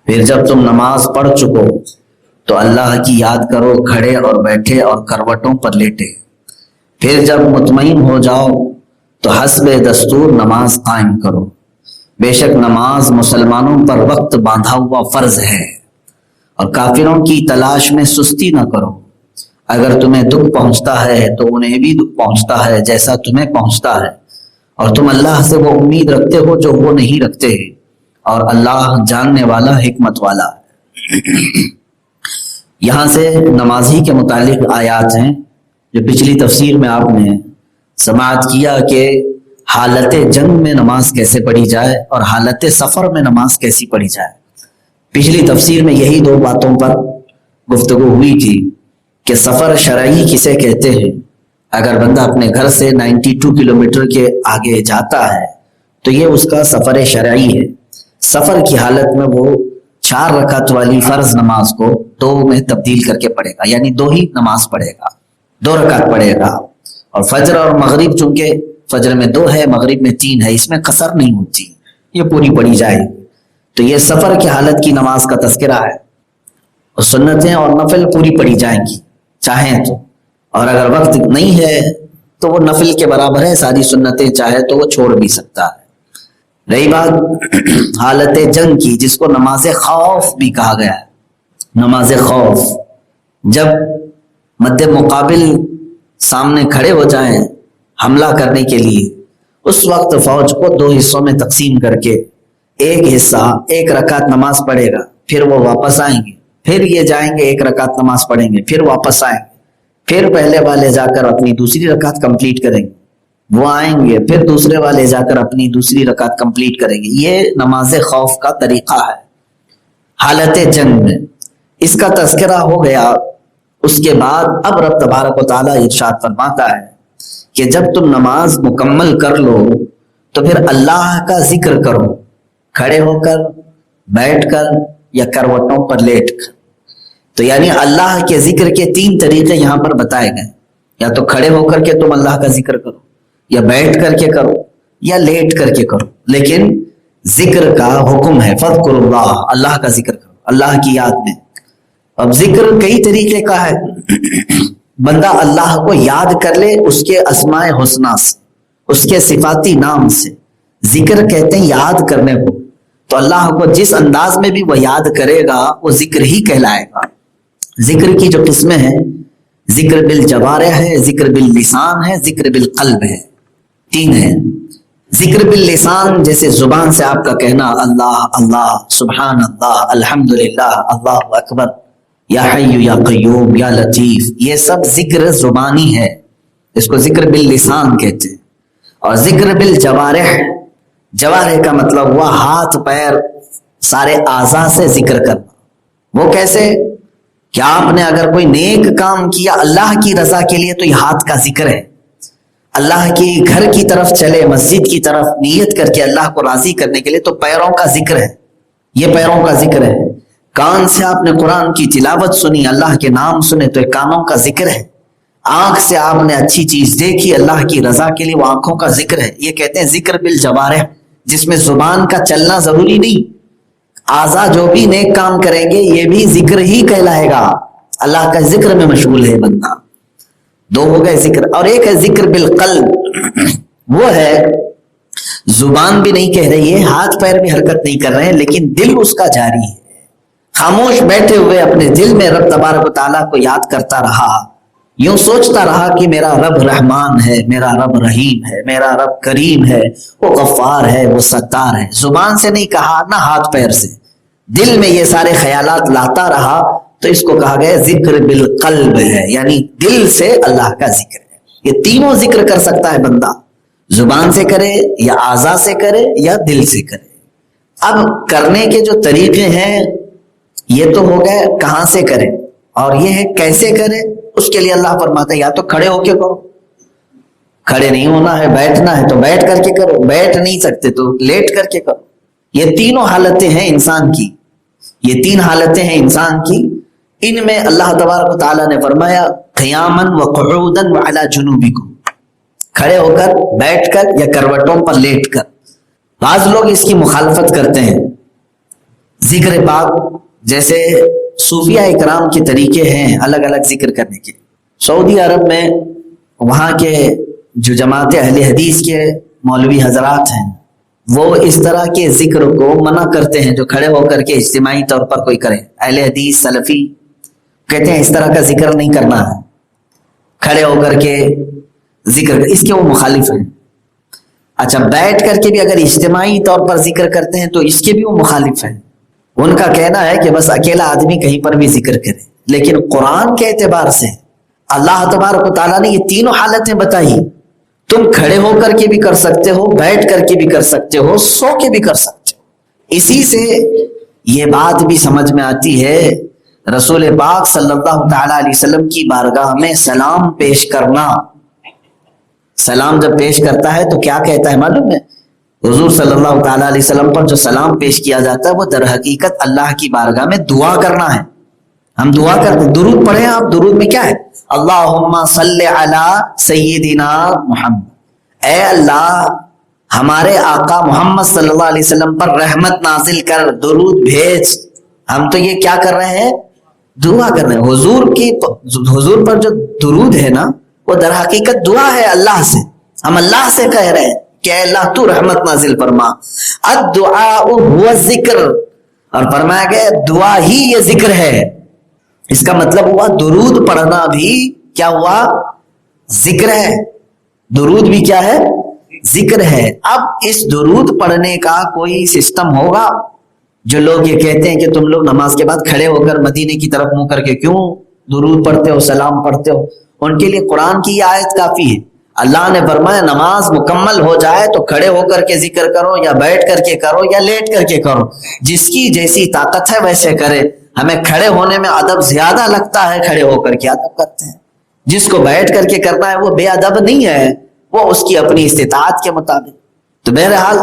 پھر جب تم نماز پڑھ چکو تو اللہ کی یاد کرو کھڑے اور بیٹھے اور کروٹوں پر لیٹے۔ پھر جب مطمئن ہو جاؤ تو حسب دستور نماز قائم کرو۔ بے شک نماز مسلمانوں پر وقت باندھا ہوا فرض ہے، اور کافروں کی تلاش میں سستی نہ کرو۔ اگر تمہیں دکھ پہنچتا ہے تو انہیں بھی دکھ پہنچتا ہے جیسا تمہیں پہنچتا ہے، اور تم اللہ سے وہ امید رکھتے ہو جو وہ نہیں رکھتے، اور اللہ جاننے والا حکمت والا ہے۔ یہاں سے نمازی کے متعلق آیات ہیں جو پچھلی تفسیر میں آپ نے سماعت کیا کہ حالت جنگ میں نماز کیسے پڑھی جائے اور حالت سفر میں نماز کیسی پڑھی جائے۔ پچھلی تفسیر میں یہی دو باتوں پر گفتگو ہوئی تھی کہ سفر شرعی کسے کہتے ہیں۔ اگر بندہ اپنے گھر سے 92 کلومیٹر کے آگے جاتا ہے تو یہ اس کا سفر شرعی ہے۔ سفر کی حالت میں وہ 4 رکعت والی فرض نماز کو 2 میں تبدیل کر کے پڑھے گا، یعنی 2 ہی نماز پڑھے گا، 2 رکعت پڑھے گا۔ اور فجر اور مغرب چونکہ فجر میں 2 ہے، مغرب میں 3 ہے، اس میں قصر نہیں ہوتی، یہ پوری پڑھی جائے گی۔ تو یہ سفر کی حالت کی نماز کا تذکرہ ہے، اور سنتیں اور نفل پوری پڑھی جائیں گی چاہیں تو، اور اگر وقت نہیں ہے تو وہ نفل کے برابر ہے، ساری سنتیں چاہے تو وہ چھوڑ بھی سکتا ہے۔ رہی بات حالت جنگ کی، جس کو نماز خوف بھی کہا گیا ہے۔ نماز خوف، جب مد مقابل سامنے کھڑے ہو جائیں حملہ کرنے کے لیے، اس وقت فوج کو 2 حصوں میں تقسیم کر کے ایک حصہ 1 رکعت نماز پڑھے گا، پھر وہ واپس آئیں گے، پھر یہ جائیں گے 1 رکعت نماز پڑھیں گے، پھر واپس آئیں گے، پھر پہلے والے جا کر اپنی دوسری رکعت کمپلیٹ کریں گے، وہ آئیں گے، پھر دوسرے والے جا کر اپنی دوسری رکعت کمپلیٹ کریں گے۔ یہ نماز خوف کا طریقہ ہے حالت جنگ میں۔ اس کا تذکرہ ہو گیا، اس کے بعد اب رب تبارک و تعالیٰ ارشاد فرماتا ہے کہ جب تم نماز مکمل کر لو تو پھر اللہ کا ذکر کرو، کھڑے ہو کر، بیٹھ کر یا کروٹوں پر لیٹ کر۔ تو یعنی اللہ کے ذکر کے 3 طریقے یہاں پر بتائے گئے، یا تو کھڑے ہو کر کے تم اللہ کا ذکر کرو، یا بیٹھ کر کے کرو، یا لیٹ کر کے کرو، لیکن ذکر کا حکم ہے، فَاذْكُرُوا اللَّهَ، اللہ کا ذکر کرو، اللہ کی یاد میں۔ اب ذکر کئی طریقے کا ہے، بندہ اللہ کو یاد کر لے اس کے اسماء حسنہ سے، اس کے صفاتی نام سے۔ ذکر کہتے ہیں یاد کرنے کو، تو اللہ کو جس انداز میں بھی وہ یاد کرے گا وہ ذکر ہی کہلائے گا۔ ذکر کی جو قسمیں ہیں، ذکر بالجوارح ہے، ذکر باللسان ہے، ذکر بالقلب ہے، 3 ہیں۔ ذکر باللسان جیسے زبان سے آپ کا کہنا اللہ اللہ، سبحان اللہ، الحمدللہ، اللہ اکبر، یا حی یا قیوم یا لطیف، یہ سب ذکر زبانی ہے، اس کو ذکر باللسان کہتے ہیں۔ اور ذکر بالجوارح، جوارح کا مطلب ہوا ہاتھ پیر سارے اعضاء سے ذکر کرنا۔ وہ کیسے کہ آپ نے اگر کوئی نیک کام کیا اللہ کی رضا کے لیے تو یہ ہاتھ کا ذکر ہے، اللہ کی گھر کی طرف چلے، مسجد کی طرف نیت کر کے اللہ کو راضی کرنے کے لیے تو پیروں کا ذکر ہے، یہ پیروں کا ذکر ہے۔ کان سے آپ نے قرآن کی تلاوت سنی، اللہ کے نام سنے تو یہ کانوں کا ذکر ہے۔ آنکھ سے آپ نے اچھی چیز دیکھی اللہ کی رضا کے لیے، وہ آنکھوں کا ذکر ہے۔ یہ کہتے ہیں ذکر بالجوارح، جس میں زبان کا چلنا ضروری نہیں، اعضاء جو بھی نیک کام کریں گے یہ بھی ذکر ہی کہلائے گا، اللہ کا ذکر میں مشغول ہے بندہ۔ 2 ہو گئے ذکر، اور ایک ہے ذکر بالقلب، وہ ہے زبان بھی نہیں کہہ رہی ہے، ہاتھ پیر بھی حرکت نہیں کر رہے ہیں، لیکن دل اس کا جاری ہے، خاموش بیٹھے ہوئے اپنے دل میں رب تبارک و تعالیٰ کو یاد کرتا رہا، یوں سوچتا رہا کہ میرا رب رحمان ہے، میرا رب رحیم ہے، میرا رب کریم ہے، وہ غفار ہے، وہ ستار ہے۔ زبان سے نہیں کہا، نہ ہاتھ پیر سے، دل میں یہ سارے خیالات لاتا رہا، تو اس کو کہا گیا ذکر بالقلب ہے، یعنی دل سے اللہ کا ذکر ہے۔ یہ تینوں ذکر کر سکتا ہے بندہ، زبان سے کرے یا اعضاء سے کرے یا دل سے کرے۔ اب کرنے کے جو طریقے ہیں یہ تو ہو گئے کہاں سے کرے، اور یہ ہے کیسے کرے۔ اس کے لیے اللہ فرماتا ہے یا تو کھڑے ہو کے کرو، کھڑے نہیں ہونا ہے، بیٹھنا ہے تو بیٹھ کر کے کرو، بیٹھ نہیں سکتے تو لیٹ کر کے کرو۔ یہ تینوں حالتیں ہیں انسان کی، یہ 3 حالتیں ہیں انسان کی۔ ان میں اللہ تبارک و تعالیٰ نے فرمایا قیاما وقعودا وعلی جنوبکم، کھڑے ہو کر، بیٹھ کر یا کروٹوں پر لیٹ کر۔ بعض لوگ اس کی مخالفت کرتے ہیں، ذکر پاک جیسے صوفیہ اکرام کے طریقے ہیں الگ الگ ذکر کرنے کے. سعودی عرب میں وہاں کے جو جماعت اہل حدیث کے مولوی حضرات ہیں وہ اس طرح کے ذکر کو منع کرتے ہیں جو کھڑے ہو کر کے اجتماعی طور پر کوئی کرے. اہل حدیث سلفی کہتے ہیں اس طرح کا ذکر نہیں کرنا ہے, کھڑے ہو کر کے ذکر, اس کے وہ مخالف ہیں. اچھا, بیٹھ کر کے بھی اگر اجتماعی طور پر ذکر کرتے ہیں تو اس کے بھی وہ مخالف ہیں. ان کا کہنا ہے کہ بس اکیلا آدمی کہیں پر بھی ذکر کرے. لیکن قرآن کے اعتبار سے اللہ تبارک و تعالیٰ نے یہ تینوں حالتیں بتائی. تم کھڑے ہو کر کے بھی کر سکتے ہو, بیٹھ کر کے بھی کر سکتے ہو, سو کے بھی کر سکتے ہو. اسی سے یہ بات بھی سمجھ میں آتی ہے رسول پاک صلی اللہ تعالی علیہ وسلم کی بارگاہ میں سلام پیش کرنا. سلام جب پیش کرتا ہے تو کیا کہتا ہے معلوم ہے؟ حضور صلی اللہ تعالی علیہ وسلم پر جو سلام پیش کیا جاتا ہے وہ در حقیقت اللہ کی بارگاہ میں دعا کرنا ہے. ہم دعا کرتے ہیں, درود پڑھیں آپ. درود میں کیا ہے؟ اللہم صلی علی سیدنا محمد, اے اللہ ہمارے آقا محمد صلی اللہ علیہ وسلم پر رحمت نازل کر, درود بھیج. ہم تو یہ کیا کر رہے ہیں؟ دعا کر رہے ہیں. حضور پر جو درود ہے نا وہ در حقیقت دعا ہے اللہ سے. ہم اللہ سے کہہ رہے ہیں کہ اے اللہ تو رحمت نازل فرما. الدعاء هو الذکر, اور فرمایا گیا دعا ہی یہ ذکر ہے. اس کا مطلب ہوا درود پڑھنا بھی کیا ہوا؟ ذکر ہے. درود بھی کیا ہے؟ ذکر ہے. اب اس درود پڑھنے کا کوئی سسٹم ہوگا؟ جو لوگ یہ کہتے ہیں کہ تم لوگ نماز کے بعد کھڑے ہو کر مدینے کی طرف منہ کر کے کیوں درود پڑھتے ہو, سلام پڑھتے ہو, ان کے لیے قرآن کی یہ آیت کافی ہے. اللہ نے فرمایا نماز مکمل ہو جائے تو کھڑے ہو کر کے ذکر کرو, یا بیٹھ کر کے کرو, یا لیٹ کر کے کرو, جس کی جیسی طاقت ہے ویسے کرے. ہمیں کھڑے ہونے میں ادب زیادہ لگتا ہے, کھڑے ہو کر کے ادب کرتے ہیں. جس کو بیٹھ کر کے کرنا ہے وہ بے ادب نہیں ہے, وہ اس کی اپنی استطاعت کے مطابق. تو بہرحال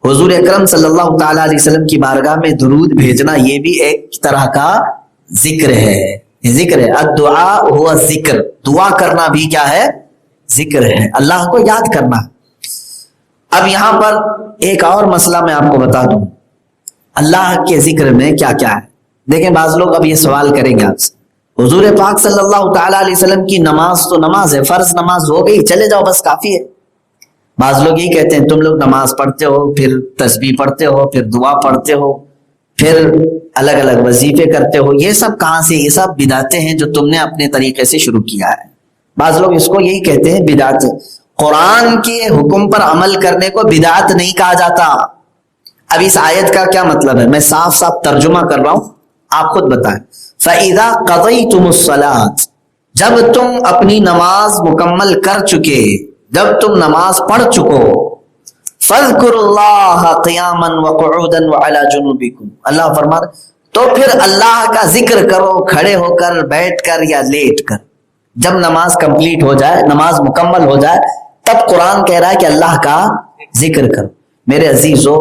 حضور اکرم صلی اللہ تعالی علیہ وسلم کی بارگاہ میں درود بھیجنا یہ بھی ایک طرح کا ذکر ہے. ذکر ہے. الدعاء هو الذکر, دعا کرنا بھی کیا ہے؟ ذکر ہے, اللہ کو یاد کرنا. اب یہاں پر ایک اور مسئلہ میں آپ کو بتا دوں, اللہ کے ذکر میں کیا کیا ہے. دیکھیں بعض لوگ اب یہ سوال کریں گے آپ سے, حضور پاک صلی اللہ تعالی علیہ وسلم کی نماز تو نماز ہے, فرض نماز ہو گئی, چلے جاؤ بس کافی ہے. بعض لوگ یہ کہتے ہیں تم لوگ نماز پڑھتے ہو, پھر تسبیح پڑھتے ہو, پھر دعا پڑھتے ہو, پھر الگ الگ وظیفے کرتے ہو. یہ سب کہاں سے؟ یہ سب بدعتیں ہیں جو تم نے اپنے طریقے سے شروع کیا ہے. بعض لوگ اس کو یہی کہتے ہیں بدعت. قرآن کے حکم پر عمل کرنے کو بدعت نہیں کہا جاتا. اب اس آیت کا کیا مطلب ہے میں صاف صاف ترجمہ کر رہا ہوں, آپ خود بتائیں. فَإِذَا قَضَيْتُمُ الصَّلَاةَ, جب تم اپنی نماز مکمل کر چکے, جب تم نماز پڑھ چکو, فَاذْكُرُوا اللَّهَ قِيَامًا وَقُعُودًا وَعَلَى جُنُوبِكُمْ, اللہ فرما تو پھر اللہ کا ذکر کرو کھڑے ہو کر, بیٹھ کر, یا لیٹ کر. جب نماز کمپلیٹ ہو جائے, نماز مکمل ہو جائے, تب قرآن کہہ رہا ہے کہ اللہ کا ذکر کرو. میرے عزیزو,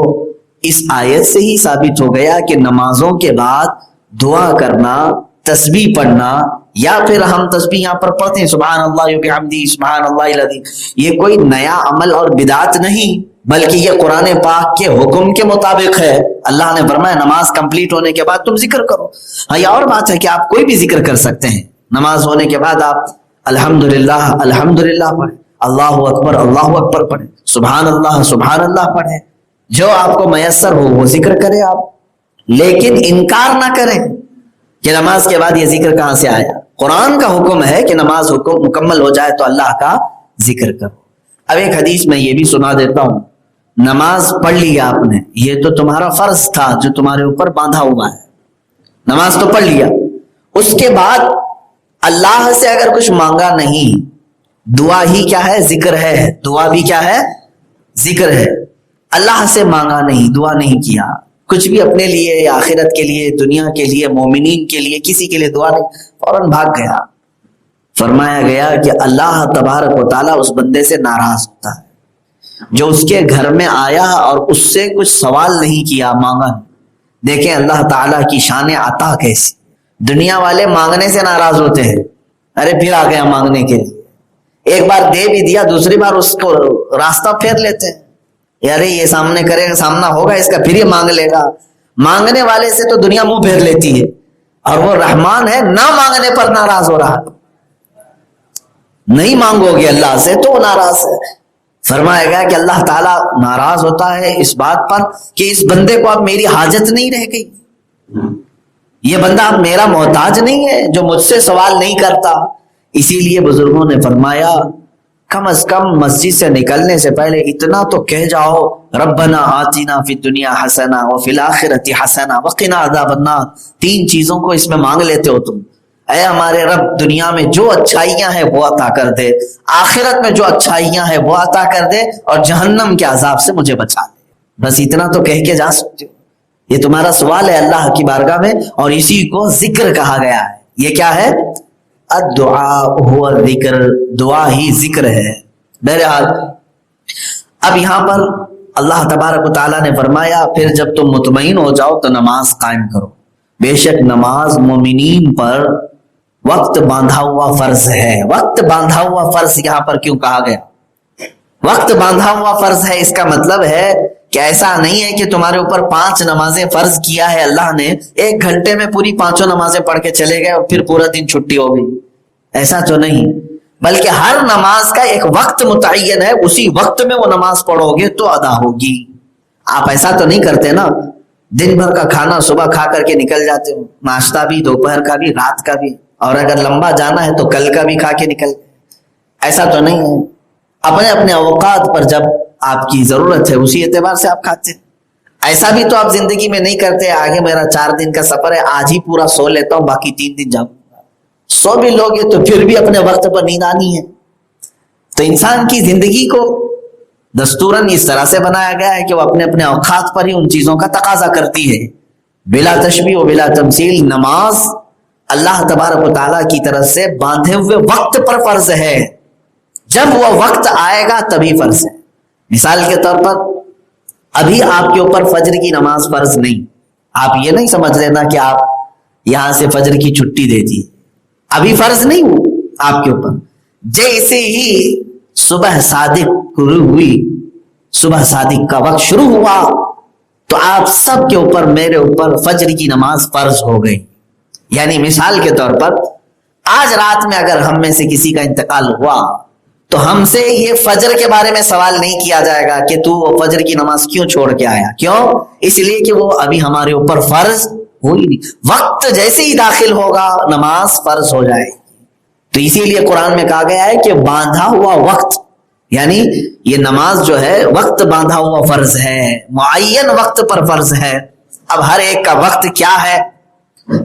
اس آیت سے ہی ثابت ہو گیا کہ نمازوں کے بعد دعا کرنا, تسبیح پڑھنا, یا پھر ہم تسبیح یہاں پر پڑھتے ہیں سبحان اللہ وبحمدہ سبحان اللہ العظیم, یہ کوئی نیا عمل اور بدعت نہیں, بلکہ یہ قرآن پاک کے حکم کے مطابق ہے. اللہ نے فرمایا نماز کمپلیٹ ہونے کے بعد تم ذکر کرو. ہاں, یہ اور بات ہے کہ آپ کوئی بھی ذکر کر سکتے ہیں. نماز ہونے کے بعد آپ الحمدللہ الحمدللہ پڑھیں, اللہ اکبر پڑھیں, سبحان اللہ پڑھیں, جو آپ کو میسر ہو وہ ذکر کریں آپ. لیکن انکار نہ کریں کہ نماز کے بعد یہ ذکر کہاں سے آیا. قرآن کا حکم ہے کہ نماز حکم مکمل ہو جائے تو اللہ کا ذکر کرو. اب ایک حدیث میں یہ بھی سنا دیتا ہوں, نماز پڑھ لی آپ نے, یہ تو تمہارا فرض تھا جو تمہارے اوپر باندھا ہوا ہے, نماز تو پڑھ لیا, اس کے بعد اللہ سے اگر کچھ مانگا نہیں, دعا ہی کیا ہے؟ ذکر ہے. دعا بھی کیا ہے؟ ذکر ہے. اللہ سے مانگا نہیں, دعا نہیں کیا, کچھ بھی اپنے لیے یا آخرت کے لیے, دنیا کے لیے, مومنین کے لیے, کسی کے لیے دعا نہیں, فوراً بھاگ گیا. فرمایا گیا کہ اللہ تبارک و تعالیٰ اس بندے سے ناراض ہوتا ہے جو اس کے گھر میں آیا اور اس سے کچھ سوال نہیں کیا, مانگا. دیکھیں اللہ تعالیٰ کی شان عطا کیسی. دنیا والے مانگنے سے ناراض ہوتے ہیں, ارے پھر آ گیا مانگنے کے لیے, ایک بار دے بھی دیا, دوسری بار اس کو راستہ پھیر لیتے ہیں, ارے یہ سامنے کرے گا, سامنا ہوگا اس کا, پھر یہ مانگ لے گا. مانگنے والے سے تو دنیا منہ پھیر لیتی ہے، اور وہ رحمان ہے، نہ مانگنے پر ناراض ہو رہا، نہیں مانگو گے اللہ سے تو وہ ناراض ہے۔ فرمایا گیا کہ اللہ تعالیٰ ناراض ہوتا ہے اس بات پر کہ اس بندے کو اب میری حاجت نہیں رہ گئی، یہ بندہ اب میرا محتاج نہیں ہے جو مجھ سے سوال نہیں کرتا۔ اسی لیے بزرگوں نے فرمایا کم از کم مسجد سے نکلنے سے پہلے اتنا تو کہہ جاؤ، ربنا آتنا فی الدنیا حسنہ وفی الآخرۃ حسنہ وقنا عذاب النار۔ 3 چیزوں کو اس میں مانگ لیتے ہو تم، اے ہمارے رب دنیا میں جو اچھائیاں ہیں وہ عطا کر دے، آخرت میں جو اچھائیاں ہیں وہ عطا کر دے، اور جہنم کے عذاب سے مجھے بچا دے۔ بس اتنا تو کہہ کے جا سکتے ہو، یہ تمہارا سوال ہے اللہ کی بارگاہ میں، اور اسی کو ذکر کہا گیا ہے۔ یہ کیا ہے؟ الدعاء هو الذکر، دعا ہی ذکر ہے۔ بہرحال اب یہاں پر اللہ تبارک و تعالیٰ نے فرمایا پھر جب تم مطمئن ہو جاؤ تو نماز قائم کرو۔ بے شک نماز مومنین پر وقت باندھا ہوا فرض ہے۔ وقت باندھا ہوا فرض یہاں پر کیوں کہا گیا؟ وقت باندھا ہوا فرض ہے، اس کا مطلب ہے کہ ایسا نہیں ہے کہ تمہارے اوپر 5 نمازیں فرض کیا ہے اللہ نے، 1 گھنٹے میں پوری 5 نمازیں پڑھ کے چلے گئے اور پھر پورا دن چھٹی ہو گئی، ایسا تو نہیں، بلکہ ہر نماز کا ایک وقت متعین ہے، اسی وقت میں وہ نماز پڑھو گے تو ادا ہوگی۔ آپ ایسا تو نہیں کرتے نا، دن بھر کا کھانا صبح کھا کر کے نکل جاتے ہو، ناشتہ بھی، دوپہر کا بھی، رات کا بھی، اور اگر لمبا جانا ہے تو کل کا بھی کھا کے نکل، ایسا تو نہیں ہے۔ اپنے اپنے اوقات پر جب آپ کی ضرورت ہے اسی اعتبار سے آپ کھاتے ہیں۔ ایسا بھی تو آپ زندگی میں نہیں کرتے آگے میرا 4 دن کا سفر ہے، آج ہی پورا سو لیتا ہوں باقی 3 دن جاؤں، سو بھی لوگے تو پھر بھی اپنے وقت پر نیند آنی ہے۔ تو انسان کی زندگی کو دستوراً اس طرح سے بنایا گیا ہے کہ وہ اپنے اپنے اوقات پر ہی ان چیزوں کا تقاضا کرتی ہے، بلا تشبیہ و بلا تمثیل۔ نماز اللہ تبارک و تعالیٰ کی طرف سے باندھے ہوئے وقت پر فرض ہے، جب وہ وقت آئے گا تبھی فرض ہے۔ مثال کے طور پر ابھی آپ کے اوپر فجر کی نماز فرض نہیں، آپ یہ نہیں سمجھ لینا کہ آپ یہاں سے فجر کی چھٹی دے دی، ابھی فرض نہیں ہو آپ کے اوپر۔ جیسے ہی صبح صادق شروع ہوئی، صبح صادق کا وقت شروع ہوا تو آپ سب کے اوپر، میرے اوپر فجر کی نماز فرض ہو گئی۔ یعنی مثال کے طور پر آج رات میں اگر ہم میں سے کسی کا انتقال ہوا تو ہم سے یہ فجر کے بارے میں سوال نہیں کیا جائے گا کہ تو وہ فجر کی نماز کیوں چھوڑ کے آیا، کیوں؟ اس لیے کہ وہ ابھی ہمارے اوپر فرض ہو ہی نہیں، وقت جیسے ہی داخل ہوگا نماز فرض ہو جائے گی۔ تو اسی لیے قرآن میں کہا گیا ہے کہ باندھا ہوا وقت، یعنی یہ نماز جو ہے وقت باندھا ہوا فرض ہے، معین وقت پر فرض ہے۔ اب ہر ایک کا وقت کیا ہے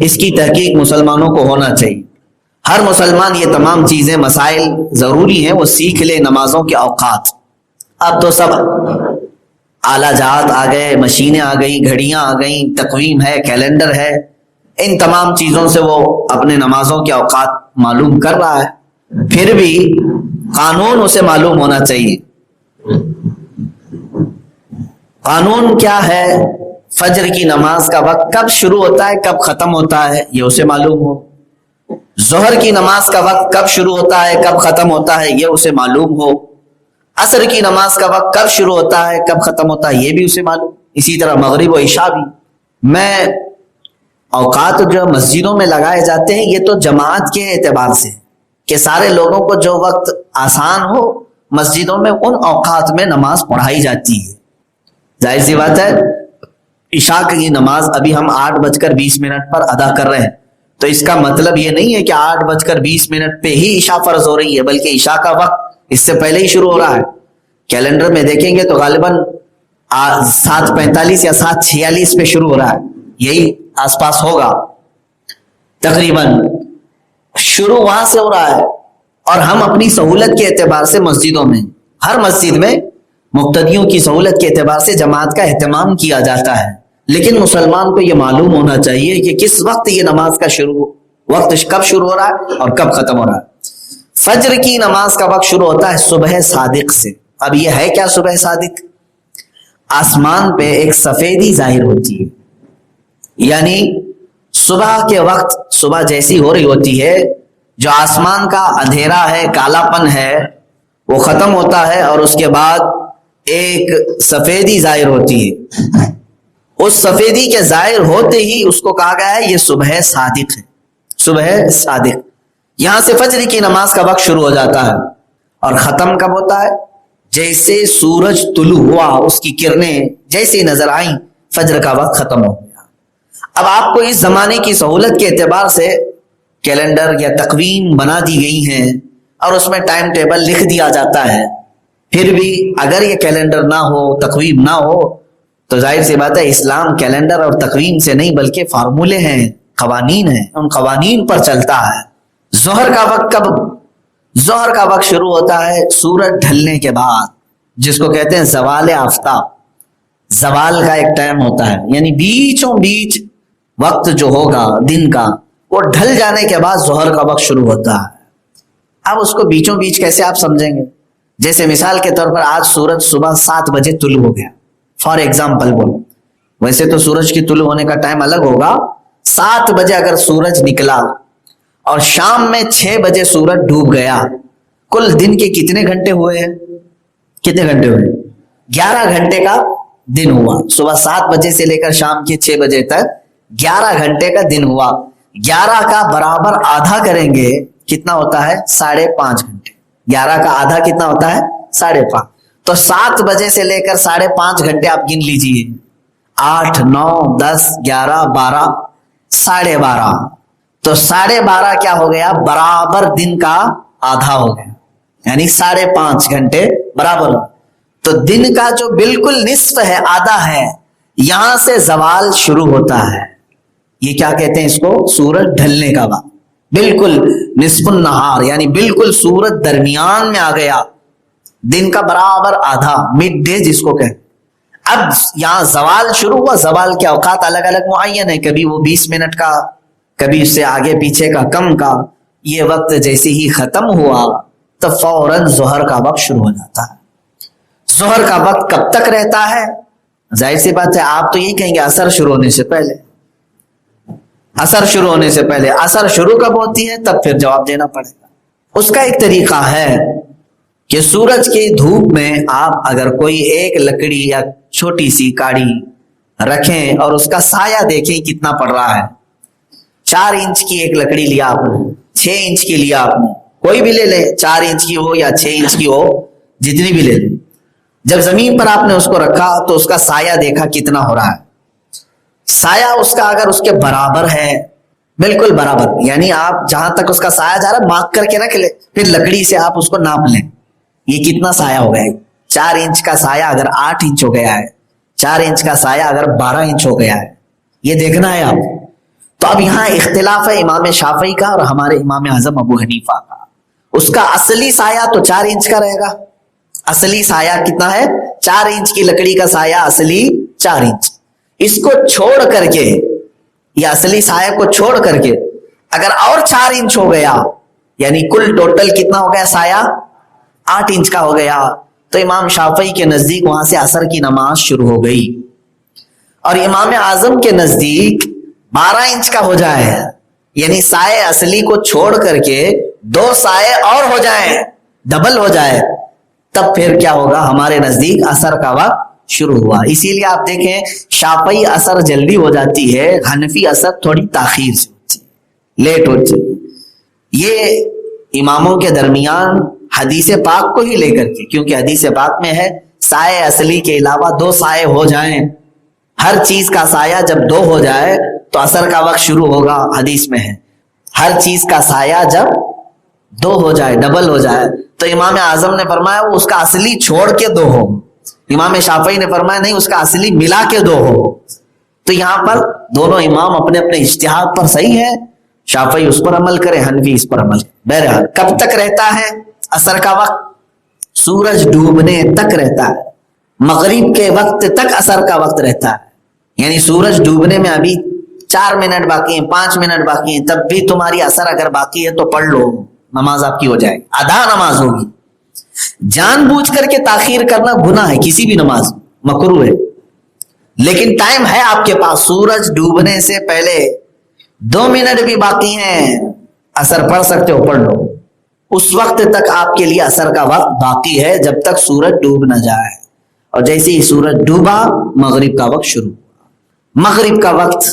اس کی تحقیق مسلمانوں کو ہونا چاہیے۔ ہر مسلمان یہ تمام چیزیں، مسائل ضروری ہیں وہ سیکھ لے۔ نمازوں کے اوقات، اب تو سب آلہ جات آ گئے، مشینیں آ گئی، گھڑیاں آ گئیں، تقویم ہے، کیلنڈر ہے، ان تمام چیزوں سے وہ اپنے نمازوں کے اوقات معلوم کر رہا ہے، پھر بھی قانون اسے معلوم ہونا چاہیے۔ قانون کیا ہے؟ فجر کی نماز کا وقت کب شروع ہوتا ہے کب ختم ہوتا ہے یہ اسے معلوم ہو، ظہر کی نماز کا وقت کب شروع ہوتا ہے کب ختم ہوتا ہے یہ اسے معلوم ہو، عصر کی نماز کا وقت کب شروع ہوتا ہے کب ختم ہوتا ہے یہ بھی اسے معلوم، اسی طرح مغرب و عشاء بھی۔ میں اوقات جو مسجدوں میں لگائے جاتے ہیں یہ تو جماعت کے اعتبار سے کہ سارے لوگوں کو جو وقت آسان ہو مسجدوں میں ان اوقات میں نماز پڑھائی جاتی ہے۔ ظاہر سی بات ہے عشاء کی نماز ابھی ہم 8:20 پر ادا کر رہے ہیں، تو اس کا مطلب یہ نہیں ہے کہ 8:20 پہ ہی عشاء فرض ہو رہی ہے، بلکہ عشاء کا وقت اس سے پہلے ہی شروع ہو رہا ہے۔ کیلنڈر میں دیکھیں گے تو غالباً 7:45 یا 7:46 پہ شروع ہو رہا ہے، یہی آس پاس ہوگا تقریباً، شروع وہاں سے ہو رہا ہے۔ اور ہم اپنی سہولت کے اعتبار سے مسجدوں میں، ہر مسجد میں مقتدیوں کی سہولت کے اعتبار سے جماعت کا اہتمام کیا جاتا ہے، لیکن مسلمان کو یہ معلوم ہونا چاہیے کہ کس وقت یہ نماز کا وقت کب شروع ہو رہا ہے اور کب ختم ہو رہا ہے۔ فجر کی نماز کا وقت شروع ہوتا ہے صبح صادق سے۔ اب یہ ہے کیا صبح صادق؟ آسمان پہ ایک سفیدی ظاہر ہوتی ہے، یعنی صبح کے وقت صبح جیسی ہو رہی ہوتی ہے، جو آسمان کا اندھیرا ہے، کالا پن ہے، وہ ختم ہوتا ہے اور اس کے بعد ایک سفیدی ظاہر ہوتی ہے۔ اس سفیدی کے ظاہر ہوتے ہی اس کو کہا گیا ہے یہ صبح صادق ہے، صبح صادق۔ یہاں سے فجر کی نماز کا وقت شروع ہو جاتا ہے اور ختم کب ہوتا ہے؟ جیسے سورج طلوع ہوا، اس کی کرنیں جیسے نظر آئیں، فجر کا وقت ختم ہو گیا۔ اب آپ کو اس زمانے کی سہولت کے اعتبار سے کیلنڈر یا تقویم بنا دی گئی ہیں اور اس میں ٹائم ٹیبل لکھ دیا جاتا ہے، پھر بھی اگر یہ کیلنڈر نہ ہو، تقویم نہ ہو، تو ظاہر سی بات ہے اسلام کیلنڈر اور تقویم سے نہیں بلکہ فارمولے ہیں، قوانین ہیں، ان قوانین پر چلتا ہے۔ ظہر کا وقت کب؟ ظہر کا وقت شروع ہوتا ہے سورج ڈھلنے کے بعد، جس کو کہتے ہیں زوال آفتاب۔ زوال کا ایک ٹائم ہوتا ہے، یعنی بیچوں بیچ وقت جو ہوگا دن کا، وہ ڈھل جانے کے بعد ظہر کا وقت شروع ہوتا ہے۔ اب اس کو بیچوں بیچ کیسے آپ سمجھیں گے؟ جیسے مثال کے طور پر آج سورج صبح 7 بجے طلوع ہو گیا، فار ایگزامپل بولو، ویسے تو سورج کی طلوع ہونے کا ٹائم الگ ہوگا۔ 7 بجے اگر سورج نکلا اور شام میں 6 بجے سورج ڈوب گیا، کل دن کے کتنے گھنٹے ہوئے ہیں؟ کتنے گھنٹے ہوئے؟ 11 گھنٹے کا دن ہوا۔ صبح 7 بجے سے لے کر شام کے 6 بجے تک 11 گھنٹے کا دن ہوا۔ 11 کا برابر آدھا کریں گے کتنا ہوتا ہے؟ 5.5 گھنٹے۔ 11 کا آدھا کتنا ہوتا ہے؟ 5.5۔ تو 7 بجے سے لے کر 5.5 گھنٹے آپ گن لیجئے، 8 9 10 11 12 12.5۔ تو 12.5 کیا ہو گیا؟ برابر دن کا آدھا ہو گیا، یعنی 5.5 گھنٹے برابر۔ تو دن کا جو بالکل نصف ہے، آدھا ہے، یہاں سے زوال شروع ہوتا ہے۔ یہ کیا کہتے ہیں اس کو؟ سورج ڈھلنے کا وقت، بالکل نصف النہار، یعنی بالکل سورج درمیان میں آ گیا، دن کا برابر آدھا، مڈ ڈے جس کو کہتے ہیں۔ اب یہاں زوال شروع ہوا۔ زوال کے اوقات الگ الگ معین ہے، کبھی وہ 20 منٹ کا، کبھی اس سے آگے پیچھے کا، کم کا۔ یہ وقت جیسے ہی ختم ہوا تو فوراً ظہر کا وقت شروع ہو جاتا ہے۔ ظہر کا وقت کب تک رہتا ہے؟ ظاہر سی بات ہے آپ تو یہی کہیں گے عصر شروع ہونے سے پہلے، عصر شروع ہونے سے پہلے۔ عصر شروع کب ہوتی ہے؟ تب پھر جواب دینا پڑے گا۔ اس کا ایک طریقہ ہے کہ سورج کی دھوپ میں آپ اگر کوئی ایک لکڑی یا چھوٹی سی کاڑی رکھیں اور اس کا سایہ دیکھیں کتنا پڑ رہا ہے۔ 4 انچ کی ایک لکڑی لیا آپ نے، 6 انچ کی لیا آپ نے، کوئی بھی لے لیں، 4 انچ کی ہو یا 6 انچ کی ہو، جتنی بھی لے لیں۔ جب زمین پر آپ نے اس کو رکھا تو اس کا سایہ دیکھا کتنا ہو رہا ہے۔ سایہ اس کا اگر اس کے برابر ہے، بالکل برابر، یعنی آپ جہاں تک اس کا سایہ جا رہا ہے مارک کر کے رکھ لیں، پھر لکڑی سے آپ اس کو ناپ لیں، یہ کتنا سایہ ہو گیا ہے۔ 4 انچ کا سایہ اگر 8 انچ ہو گیا ہے، 4 انچ کا سایہ اگر 12 انچ ہو گیا ہے، یہ دیکھنا ہے آپ۔ تو اب یہاں اختلاف ہے امام شافعی کا اور ہمارے امام اعظم ابو حنیفہ کا۔ اس کا اصلی سایہ تو 4 انچ کا رہے گا۔ اصلی سایہ کتنا ہے؟ 4 انچ کی لکڑی کا سایہ اصلی 4 انچ۔ اس کو چھوڑ کر کے، یا اصلی سایہ کو چھوڑ کر کے اگر اور 4 انچ ہو گیا، یعنی کل ٹوٹل کتنا ہو گیا سایہ؟ 8 انچ کا ہو گیا، تو امام شافعی کے نزدیک وہاں سے عصر کی نماز شروع ہو گئی۔ اور امام اعظم کے نزدیک 12 انچ کا ہو جائے، یعنی سائے اصلی کو چھوڑ کر کے 2 سائے اور ہو جائیں، ڈبل ہو جائے، تب پھر کیا ہوگا؟ ہمارے نزدیک عصر کا وقت شروع ہوا۔ اسی لیے آپ دیکھیں شافعی عصر جلدی ہو جاتی ہے، حنفی عصر تھوڑی تاخیر سے ہوتی ہے، لیٹ ہوتی ہے۔ یہ اماموں کے درمیان حدیث پاک کو ہی لے کر کے، کیونکہ حدیث پاک میں ہے سائے اصلی کے علاوہ 2 سائے ہو جائیں، ہر چیز کا سایہ جب 2 ہو جائے تو عصر کا وقت شروع ہوگا، حدیث میں ہے۔ ہر چیز کا سایہ جب 2 ہو جائے، ڈبل ہو جائے، تو امام اعظم نے فرمایا وہ اس کا اصلی چھوڑ کے 2 ہو، امام شافعی نے فرمایا نہیں، اس کا اصلی ملا کے 2 ہو۔ تو یہاں پر دونوں امام اپنے اپنے اجتہاد پر صحیح ہے، شافعی اس پر عمل کرے، حنفی اس پر عمل کرے۔ بہرحال کب تک رہتا ہے عصر کا وقت؟ سورج ڈوبنے تک رہتا ہے، مغرب کے وقت تک عصر کا وقت رہتا ہے، یعنی سورج ڈوبنے میں ابھی 4 منٹ باقی ہیں، 5 منٹ باقی ہیں، تب بھی تمہاری عصر اگر باقی ہے تو پڑھ لو، نماز آپ کی ہو جائے گی، آدھا نماز ہوگی۔ جان بوجھ کر کے تاخیر کرنا گناہ ہے، کسی بھی نماز مکروہ ہے، لیکن ٹائم ہے آپ کے پاس، سورج ڈوبنے سے پہلے 2 منٹ بھی باقی ہیں، عصر پڑھ سکتے ہو، پڑھ لو، اس وقت تک آپ کے لیے عصر کا وقت باقی ہے، جب تک سورج ڈوب نہ جائے، اور جیسے ہی سورج ڈوبا مغرب کا وقت شروع ہوا۔ مغرب کا وقت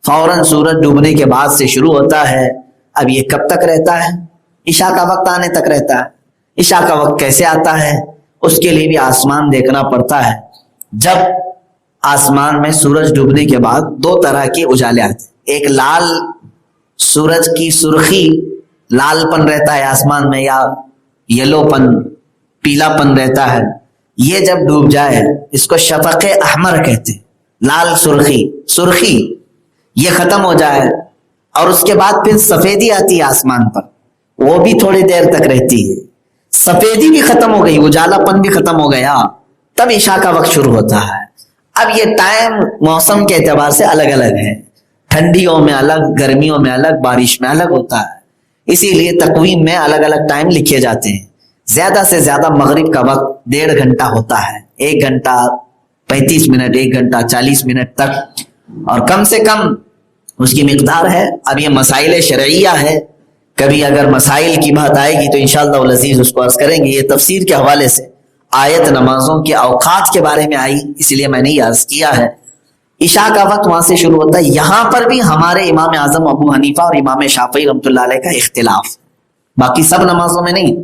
فوراً سورج ڈوبنے کے بعد سے شروع ہوتا ہے. اب یہ کب تک رہتا ہے؟ عشاء کا وقت آنے تک رہتا ہے. عشاء کا وقت کیسے آتا ہے؟ اس کے لیے بھی آسمان دیکھنا پڑتا ہے. جب آسمان میں سورج ڈوبنے کے بعد دو طرح کے اجالے آتے ہیں. ایک لال سورج کی سرخی، لال پن رہتا ہے آسمان میں، یا یلو پن، پیلا پن رہتا ہے. یہ جب ڈوب جائے اس کو شفق احمر کہتے ہیں. لال سرخی یہ ختم ہو جائے اور اس کے بعد پھر سفیدی آتی ہے آسمان پر، وہ بھی تھوڑی دیر تک رہتی ہے. سفیدی بھی ختم ہو گئی، اجالا پن بھی ختم ہو گیا، تب عشاء کا وقت شروع ہوتا ہے. اب یہ ٹائم موسم کے اعتبار سے الگ الگ ہے. ٹھنڈیوں میں الگ، گرمیوں میں الگ، بارش میں الگ ہوتا ہے. اسی لیے تقویم میں الگ الگ ٹائم لکھے جاتے ہیں. زیادہ سے زیادہ مغرب کا وقت 1.5 گھنٹہ ہوتا ہے، 1 گھنٹہ 35 منٹ، 1 گھنٹہ 40 منٹ تک، اور کم سے کم اس کی مقدار ہے. اب یہ مسائل شرعیہ ہے، کبھی اگر مسائل کی بات آئے گی تو انشاءاللہ العزیز اس کو عرض کریں گے. یہ تفسیر کے حوالے سے آیت نمازوں کے اوقات کے بارے میں آئی، اس لیے میں نے یہ عرض کیا ہے. عشاء کا وقت وہاں سے شروع ہوتا ہے. یہاں پر بھی ہمارے امام اعظم ابو حنیفہ اور امام شافعی رحمۃ اللہ علیہ کا اختلاف، باقی سب نمازوں میں نہیں.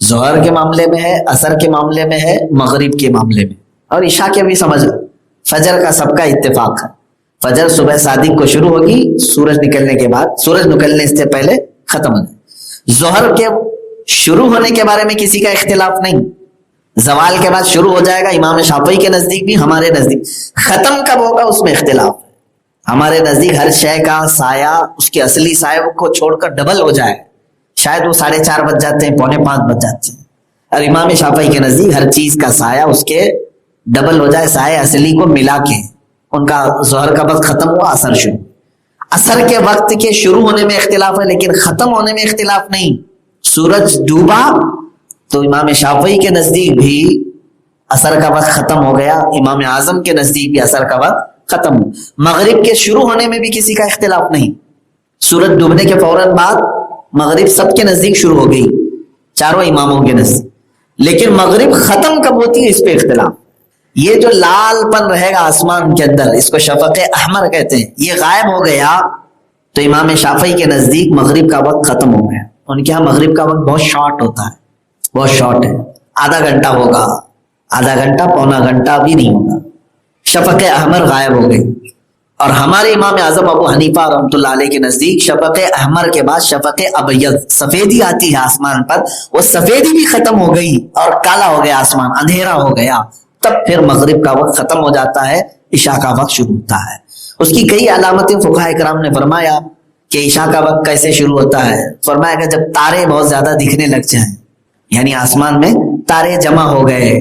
ظہر کے معاملے میں ہے، عصر کے معاملے میں ہے، مغرب کے معاملے میں، اور عشاء کے بھی سمجھ. فجر کا سب کا اتفاق ہے. فجر صبح صادق کو شروع ہوگی، سورج نکلنے کے بعد، سورج نکلنے سے پہلے ختم ہو جائے. ظہر کے شروع ہونے کے بارے میں کسی کا اختلاف نہیں. زوال کے بعد شروع ہو جائے گا، امام شافعی کے نزدیک بھی، ہمارے نزدیک. ختم کب ہوگا اس میں اختلاف ہے. ہمارے نزدیک ہر شے کا سایہ اس کے اصلی سایہ کو چھوڑ کر ڈبل ہو جائے، شاید وہ 4:30 بج جاتے ہیں، 4:45 بج جاتے ہیں. اور امام شافعی کے نزدیک ہر چیز کا سایہ اس کے ڈبل ہو جائے، سایہ اصلی کو ملا کے. ان کا ظہر کا وقت ختم ہوا، عصر شروع. عصر کے وقت کے شروع ہونے میں اختلاف ہے لیکن ختم ہونے میں اختلاف نہیں. سورج ڈوبا تو امام شافعی کے نزدیک بھی عصر کا وقت ختم ہو گیا، امام اعظم کے نزدیک بھی عصر کا وقت ختم ہو. مغرب کے شروع ہونے میں بھی کسی کا اختلاف نہیں. سورج ڈوبنے کے فوراً بعد مغرب سب کے نزدیک شروع ہو گئی، چاروں اماموں کے نزدیک. لیکن مغرب ختم کب ہوتی ہے اس پہ اختلاف. یہ جو لال پن رہے گا آسمان کے اندر، اس کو شفق احمر کہتے ہیں، یہ غائب ہو گیا تو امام شافعی کے نزدیک مغرب کا وقت ختم ہو گیا. ان کے یہاں مغرب کا وقت بہت شارٹ ہوتا ہے، بہت شارٹ ہے. آدھا گھنٹہ ہوگا، آدھا گھنٹہ، پونا گھنٹہ بھی نہیں ہوگا. شفق احمر غائب ہو گئی. اور ہمارے امام اعظم ابو حنیفہ رحمۃ اللہ علیہ کے نزدیک شفق احمر کے بعد شفق ابیض، سفیدی آتی ہے آسمان پر، وہ سفیدی بھی ختم ہو گئی اور کالا ہو گیا آسمان، اندھیرا ہو گیا. تب پھر مغرب کا وقت ختم ہو جاتا ہے، عشاء کا وقت شروع ہوتا ہے. اس کی کئی علامتیں فقہاء کرام نے فرمایا کہ عشاء کا وقت کیسے شروع ہوتا ہے. فرمایا کہ جب تارے بہت زیادہ دکھنے لگ جائیں، یعنی آسمان میں تارے جمع ہو گئے.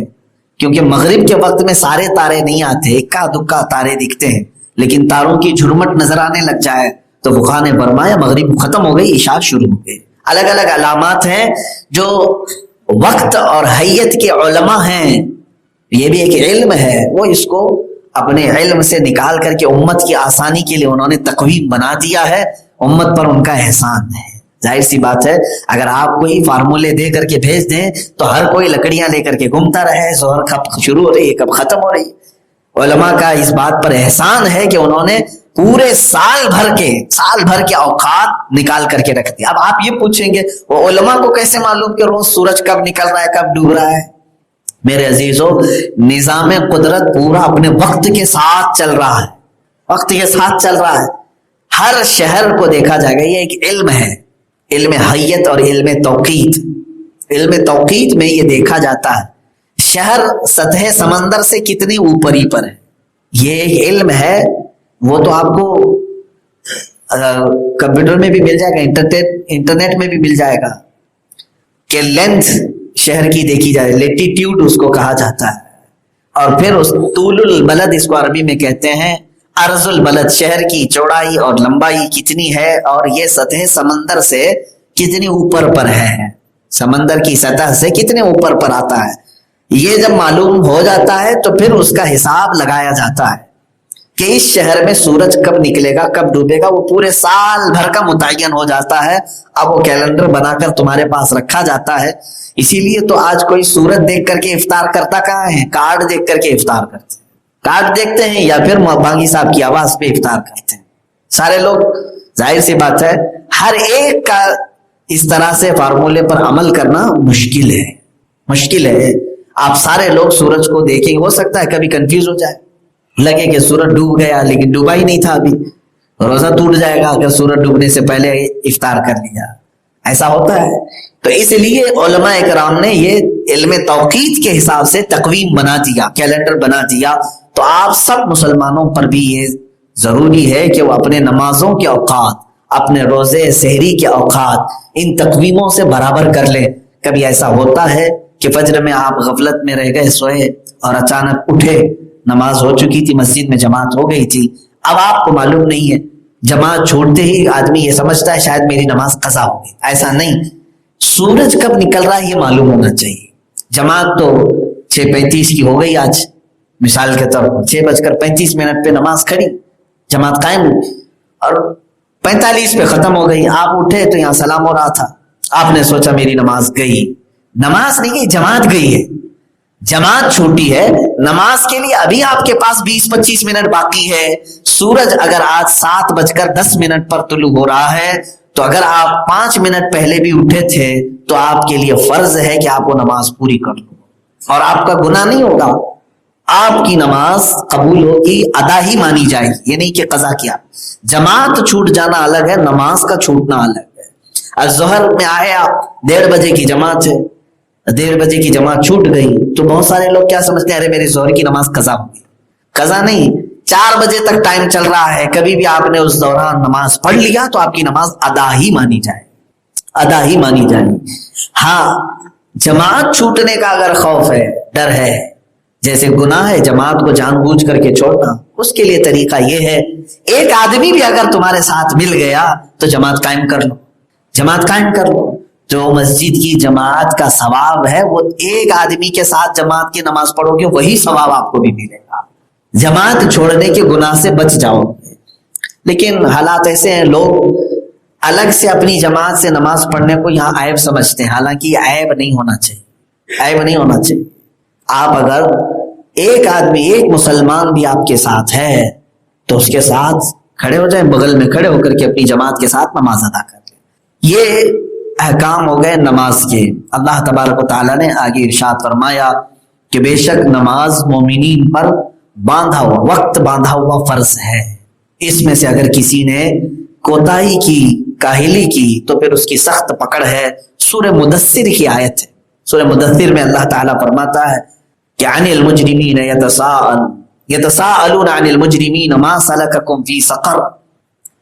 کیونکہ مغرب کے وقت میں سارے تارے نہیں آتے، اکا دکا تارے دکھتے ہیں، لیکن تاروں کی جھرمٹ نظر آنے لگ جائے تو فقہاء نے فرمایا مغرب ختم ہو گئی، عشاء شروع ہو گئی. الگ الگ علامات ہیں جو وقت اور حیت کے علماء ہیں، یہ بھی ایک علم ہے، وہ اس کو اپنے علم سے نکال کر کے امت کی آسانی کے لیے انہوں نے تقویم بنا دیا ہے. امت پر ان کا احسان ہے. ظاہر سی بات ہے اگر آپ کوئی فارمولے دے کر کے بھیج دیں تو ہر کوئی لکڑیاں لے کر کے گھومتا رہے، ظہر کب شروع ہو رہی ہے، کب ختم ہو رہی ہے. علماء کا اس بات پر احسان ہے کہ انہوں نے پورے سال بھر کے اوقات نکال کر کے رکھ دیا. اب آپ یہ پوچھیں گے وہ علماء کو کیسے معلوم کہ روز سورج کب نکل رہا ہے، کب ڈوب رہا ہے؟ میرے عزیزو، نظام قدرت پورا اپنے وقت کے ساتھ چل رہا ہے، وقت کے ساتھ چل رہا ہے. ہر شہر کو دیکھا جائے گا، یہ ایک علم ہے، علم حیت اور علم توقیت. علم توقیت میں یہ دیکھا جاتا ہے شہر سطح سمندر سے کتنی اوپری پر ہے. یہ ایک علم ہے، وہ تو آپ کو کمپیوٹر میں بھی مل جائے گا، انٹرنیٹ میں بھی مل جائے گا کہ لینتھ شہر کی دیکھی جائے، لیٹیٹیوڈ اس کو کہا جاتا ہے. اور پھر اس طول البلد، اس کو عربی میں کہتے ہیں عرض البلد، شہر کی چوڑائی اور لمبائی کتنی ہے اور یہ سطح سمندر سے کتنی اوپر پر ہے، سمندر کی سطح سے کتنے اوپر پر آتا ہے. یہ جب معلوم ہو جاتا ہے تو پھر اس کا حساب لگایا جاتا ہے کہ اس شہر میں سورج کب نکلے گا، کب ڈوبے گا. وہ پورے سال بھر کا متعین ہو جاتا ہے. اب وہ کیلنڈر بنا کر تمہارے پاس رکھا جاتا ہے. اسی لیے تو آج کوئی سورج دیکھ کر کے افطار کرتا کہاں ہے؟ کارڈ دیکھ کر کے افطار کرتے. کارڈ دیکھتے ہیں یا پھر بانگی صاحب کی آواز پہ افطار کرتے ہیں. سارے لوگ ظاہر سی بات ہے ہر ایک کا اس طرح سے فارمولے پر عمل کرنا مشکل ہے. آپ سارے لوگ سورج کو دیکھیں, ہو سکتا ہے کبھی کنفیوز ہو جائے, لگے کہ سورج ڈوب گیا لیکن ڈوبا ہی نہیں تھا, ابھی روزہ ٹوٹ جائے گا اگر سورج ڈوبنے سے پہلے افطار کر لیا. ایسا ہوتا ہے. تو اس لیے علماء کرام نے یہ علم توقیت کے حساب سے تقویم بنا دیا, کیلنڈر بنا دیا. تو آپ سب مسلمانوں پر بھی یہ ضروری ہے کہ وہ اپنے نمازوں کے اوقات, اپنے روزے سحری کے اوقات ان تقویموں سے برابر کر لیں. کبھی ایسا ہوتا ہے کہ فجر میں آپ غفلت میں رہ گئے, سوئے اور اچانک اٹھے, نماز ہو چکی تھی, مسجد میں جماعت ہو گئی تھی, اب آپ کو معلوم نہیں ہے, جماعت چھوڑتے ہی آدمی یہ سمجھتا ہے شاید میری نماز قضا ہو گئی. ایسا نہیں, سورج کب نکل رہا ہے یہ معلوم ہونا چاہیے. جماعت تو 6:35 کی ہو گئی آج, مثال کے طور پر 6:35 پہ نماز کھڑی, جماعت قائم ہوئی اور 45 پہ ختم ہو گئی. آپ اٹھے تو یہاں سلام ہو رہا تھا, آپ نے سوچا میری نماز گئی. نماز نہیں گئی, جماعت گئی ہے, جماعت چھوٹی ہے. نماز کے لیے ابھی آپ کے پاس 20-25 منٹ باقی ہے. سورج اگر آج 7:10 پر طلوع ہو رہا ہے تو اگر آپ 5 منٹ پہلے بھی اٹھے تھے تو آپ کے لیے فرض ہے کہ آپ وہ نماز پوری کر لو, اور آپ کا گناہ نہیں ہوگا. آپ کی نماز قبول ہوگی, ادا ہی مانی جائے گی, یہ نہیں کہ قضا کیا. جماعت چھوٹ جانا الگ ہے, نماز کا چھوٹنا الگ ہے. الظہر میں آئے آپ 1:30 بجے کی جماعت ہے, 1:30 بجے کی جماعت چھوٹ گئی تو بہت سارے لوگ کیا سمجھتے ہیں, ارے میری ظہر کی نماز قضا ہوگی. قضا نہیں, 4 بجے تک ٹائم چل رہا ہے, کبھی بھی آپ نے اس دوران نماز پڑھ لیا تو آپ کی نماز ادا ہی مانی جائے, ادا ہی مانی جائے. ہاں, جماعت چھوٹنے کا اگر خوف ہے, ڈر ہے, جیسے گناہ ہے جماعت کو جان بوجھ کر کے چھوڑنا, اس کے لیے طریقہ یہ ہے, ایک آدمی بھی اگر تمہارے ساتھ مل گیا تو جماعت قائم کر لو, جماعت قائم کر لو. جو مسجد کی جماعت کا ثواب ہے وہ ایک آدمی کے ساتھ جماعت کی نماز پڑھو گے وہی ثواب آپ کو بھی ملے گا. جماعت چھوڑنے کے گناہ سے بچ جاؤ. لیکن حالات ایسے ہیں, لوگ الگ سے اپنی جماعت سے نماز پڑھنے کو یہاں عیب سمجھتے ہیں, حالانکہ یہ عیب نہیں ہونا چاہیے, عیب نہیں ہونا چاہیے. آپ اگر ایک آدمی, ایک مسلمان بھی آپ کے ساتھ ہے تو اس کے ساتھ کھڑے ہو جائیں, بغل میں کھڑے ہو کر کے اپنی جماعت کے ساتھ نماز ادا کر لیں. یہ احکام ہو گئے نماز کے. اللہ تبارک و تعالیٰ نے آگے ارشاد فرمایا کہ بے شک نماز مومنین پر باندھا ہوا, وقت باندھا ہوا فرض ہے. اس میں سے اگر کسی نے کوتاہی کی, کاہلی کی تو پھر اس کی سخت پکڑ ہے. سورہ مدثر کی آیت ہے. سورہ مدثر میں اللہ تعالیٰ فرماتا ہے کہ عن المجرمین یتساءلون عن المجرمین ما سلککم فی سقر.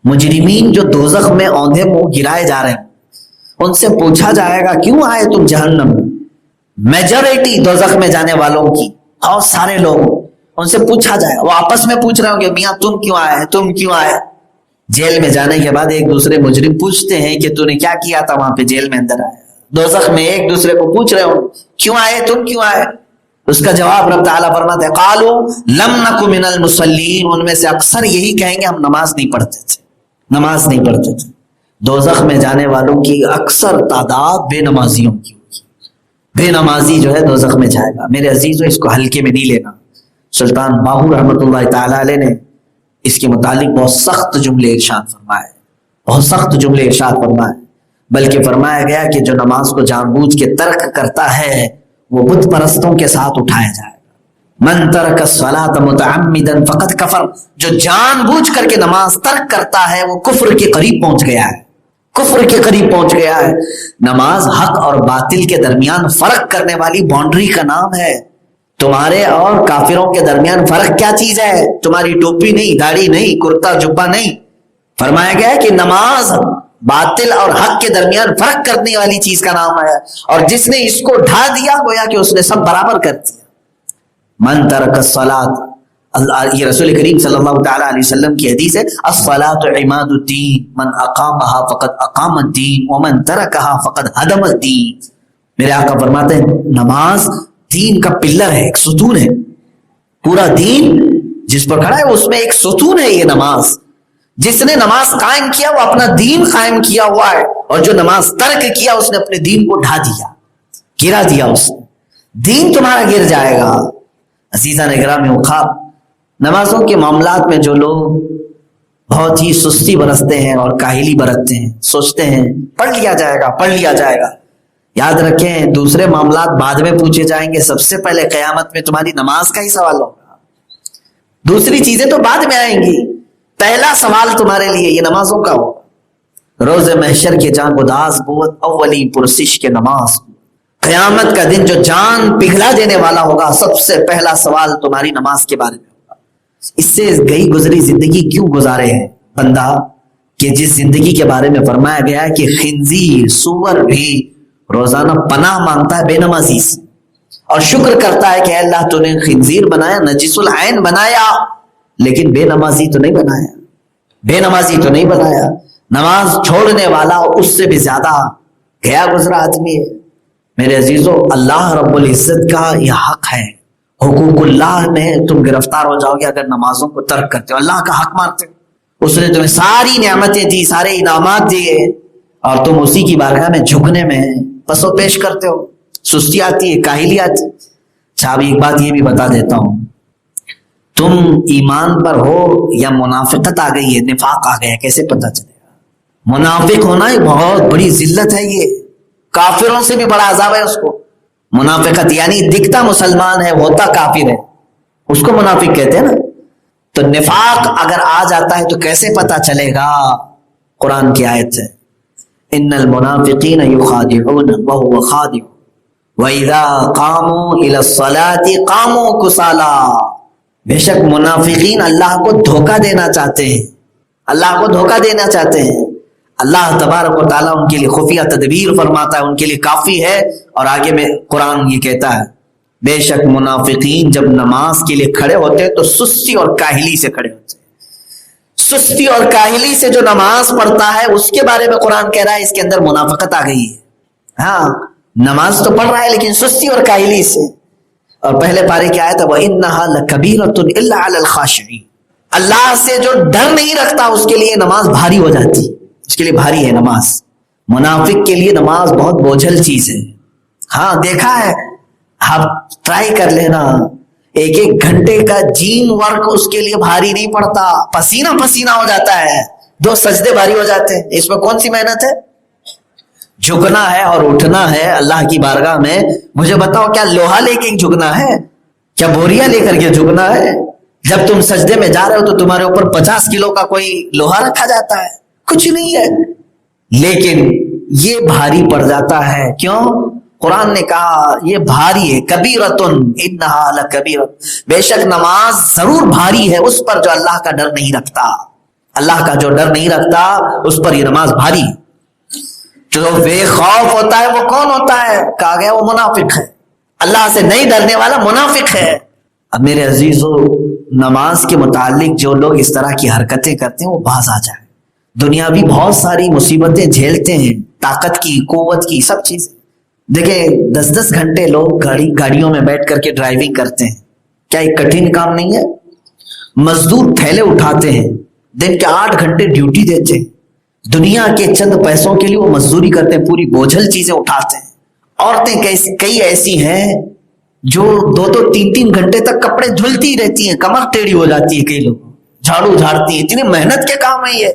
مجرمین جو دوزخ میں اوندھے منہ گرائے جا رہے ہیں, ان سے پوچھا جائے گا کیوں آئے تم جہنم. میجورٹی دوزخ میں جانے والوں کی, اور سارے لوگ, ان سے پوچھا جائے, وہ آپس میں پوچھ رہے ہوں گے میاں تم کیوں آئے, تم کیوں آئے. جیل میں جانے کے بعد ایک دوسرے مجرم پوچھتے ہیں کہ تو نے کیا کیا تھا وہاں پہ جیل میں اندر آیا. دوزخ میں ایک دوسرے کو پوچھ رہے ہوں کیوں آئے, تم کیوں آئے. اس کا جواب رب تعالیٰ فرماتے ہیں قالوا لم نک من المصلین. ان میں سے اکثر یہی کہیں گے ہم نماز نہیں پڑھتے تھے, نماز نہیں پڑھتے تھے. دوزخ میں جانے والوں کی اکثر تعداد بے نمازیوں کی ہوگی. بے نمازی جو ہے دوزخ میں جائے گا. میرے عزیزو, اس کو ہلکے میں نہیں لینا. سلطان باہو رحمۃ اللہ تعالی علیہ نے اس کے متعلق بہت سخت جملے ارشاد فرمائے, بہت سخت جملے ارشاد فرمائے. بلکہ فرمایا گیا کہ جو نماز کو جان بوجھ کے ترک کرتا ہے وہ بت پرستوں کے ساتھ اٹھایا جائے گا. من ترک الصلاۃ متعمدا فقد کفر. جو جان بوجھ کر کے نماز ترک کرتا ہے وہ کفر کے قریب پہنچ گیا ہے, کفر کے قریب پہنچ گیا ہے. نماز حق اور باطل کے درمیان فرق کرنے والی باؤنڈری کا نام ہے. تمہارے اور کافروں کے درمیان فرق کیا چیز ہے؟ تمہاری ٹوپی نہیں, داڑھی نہیں, کرتا جبہ نہیں. فرمایا گیا کہ نماز باطل اور حق کے درمیان فرق کرنے والی چیز کا نام ہے, اور جس نے اس کو ڈھا دیا گویا کہ اس نے سب برابر کر دیا. من ترک الصلاۃ, یہ رسول کریم صلی اللہ تعالی علیہ وسلم کی حدیث ہے, الصلاۃ عماد الدین من اقامها فقد اقام الدین ومن ترکها فقد هدم الدین. میرے آقا فرماتے ہیں نماز دین کا پلر ہے, ایک ستون ہے. پورا دین جس پر کھڑا ہے اس میں ایک ستون ہے یہ نماز. جس نے نماز قائم کیا وہ اپنا دین قائم کیا ہوا ہے, اور جو نماز ترک کیا اس نے اپنے دین کو ڈھا دیا, گرا دیا. اس نے دین تمہارا گر جائے گا. عزیزان اکرام خواب نمازوں کے معاملات میں جو لوگ بہت ہی سستی برتتے ہیں اور کاہلی برتتے ہیں، سوچتے ہیں پڑھ لیا جائے گا پڑھ لیا جائے گا، یاد رکھیں دوسرے معاملات بعد میں پوچھے جائیں گے، سب سے پہلے قیامت میں تمہاری نماز کا ہی سوال ہوگا، دوسری چیزیں تو بعد میں آئیں گی، پہلا سوال تمہارے لیے یہ نمازوں کا ہوگا۔ روز محشر کے جان گداز بود اولی پرسش کے نماز، قیامت کا دن جو جان پگھلا دینے والا ہوگا، سب سے پہلا سوال تمہاری نماز کے بارے میں ہوگا۔ اس سے گئی گزری زندگی کیوں گزارے ہیں بندہ، کہ جس زندگی کے بارے میں فرمایا گیا ہے کہ خنزیر سور بھی روزانہ پناہ مانگتا ہے بے نمازی سے، اور شکر کرتا ہے کہ اے اللہ تو نے خنزیر بنایا، نجس العین بنایا، لیکن بے نمازی تو نہیں بنایا، بے نمازی تو نہیں بنایا۔ نماز چھوڑنے والا اس سے بھی زیادہ گیا گزرا آدمی ہے۔ میرے عزیزو، اللہ رب العزت کا یہ حق ہے، حقوق اللہ میں تم گرفتار ہو جاؤ گے اگر نمازوں کو ترک کرتے ہو، اللہ کا حق مانتے ہو، اس نے تمہیں ساری نعمتیں دی، سارے انعامات دیے، اور تم اسی کی بارگاہ میں جھکنے میں پس و پیش کرتے ہو، سستی آتی ہے، کاہلی آتی ہے۔ اچھا ابھی ایک بات یہ بھی بتا دیتا ہوں، تم ایمان پر ہو یا منافقت آ گئی ہے، نفاق آ گیا، کیسے پتہ چلے گا؟ منافق ہونا ایک بہت بڑی ذلت ہے، یہ کافروں سے بھی بڑا عذاب ہے اس کو۔ منافقت یعنی دکھتا مسلمان ہے ہوتا کافر ہے، اس کو منافق کہتے ہیں نا۔ تو نفاق اگر آ جاتا ہے تو کیسے پتا چلے گا؟ قرآن کی آیت ہے ان المنافقین یخادعون وهو خادع واذا قاموا الى الصلاة قاموا كسالى، بے شک منافقین اللہ کو دھوکہ دینا چاہتے ہیں، اللہ کو دھوکہ دینا چاہتے ہیں۔ اللہ تبارک و تعالیٰ ان کے لیے خفیہ تدبیر فرماتا ہے، ان کے لیے کافی ہے، اور آگے میں قرآن یہ کہتا ہے بے شک منافقین جب نماز کے لیے کھڑے ہوتے ہیں تو سستی اور کاہلی سے کھڑے ہوتے ہیں۔ سستی اور کاہلی سے جو نماز پڑھتا ہے اس کے بارے میں قرآن کہہ رہا ہے اس کے اندر منافقت آ گئی ہے۔ ہاں نماز تو پڑھ رہا ہے لیکن سستی اور کاہلی سے۔ اور پہلے پارے کی آیت ہے وَإِنَّهَا لَكَبِيرَةٌ إِلَّا عَلَى الْخَاشِعِينَ، اللہ سے جو ڈر نہیں رکھتا اس کے لیے نماز بھاری ہو جاتی، اس کے لیے بھاری ہے نماز۔ منافق کے لیے نماز بہت بوجھل چیز ہے۔ ہاں دیکھا ہے، آپ ٹرائی کر لینا، ایک ایک گھنٹے کا جیم ورک اس کے لیے بھاری نہیں پڑتا، پسینہ پسینہ ہو جاتا ہے، 2 سجدے بھاری ہو جاتے ہیں، اس میں کون سی محنت ہے؟ جھکنا ہے اور اٹھنا ہے اللہ کی بارگاہ میں۔ مجھے بتاؤ کیا لوہا لے کے جھکنا ہے؟ کیا بوریاں لے کر کے جھکنا ہے؟ جب تم سجدے میں جا رہے ہو تو تمہارے اوپر 50 کلو کا کوئی لوہا رکھا جاتا ہے؟ کچھ نہیں ہے، لیکن یہ بھاری پڑ جاتا ہے۔ کیوں؟ قرآن نے کہا یہ بھاری ہے، کبیرتن انہا لکبیرت، بے شک نماز ضرور بھاری ہے اس پر جو اللہ کا ڈر نہیں رکھتا، اللہ کا جو ڈر نہیں رکھتا اس پر یہ نماز بھاری۔ جو بے خوف ہوتا ہے وہ کون ہوتا ہے؟ کہا گیا وہ منافق ہے، اللہ سے نہیں ڈرنے والا منافق ہے۔ اب میرے عزیزو، نماز کے متعلق جو لوگ اس طرح کی حرکتیں کرتے ہیں وہ باز آ جائیں۔ دنیاوی بہت ساری مصیبتیں جھیلتے ہیں، طاقت کی، قوت کی، سب چیز۔ دیکھیں 10-10 گھنٹے لوگ گاڑیوں میں بیٹھ کر کے ڈرائیونگ کرتے ہیں، کیا ایک کٹھن کام نہیں ہے؟ مزدور تھیلے اٹھاتے ہیں، دن کے 8 گھنٹے ڈیوٹی دیتے ہیں، دنیا کے چند پیسوں کے لیے وہ مزدوری کرتے ہیں، پوری بوجھل چیزیں اٹھاتے ہیں۔ عورتیں کئی ایسی ہیں جو 2-2 3-3 گھنٹے تک کپڑے دھلتی رہتی ہیں، کمر ٹیڑھی ہو جاتی ہے، کئی لوگ جھاڑو جھاڑتی ہیں، اتنی محنت کے کام ہے یہ۔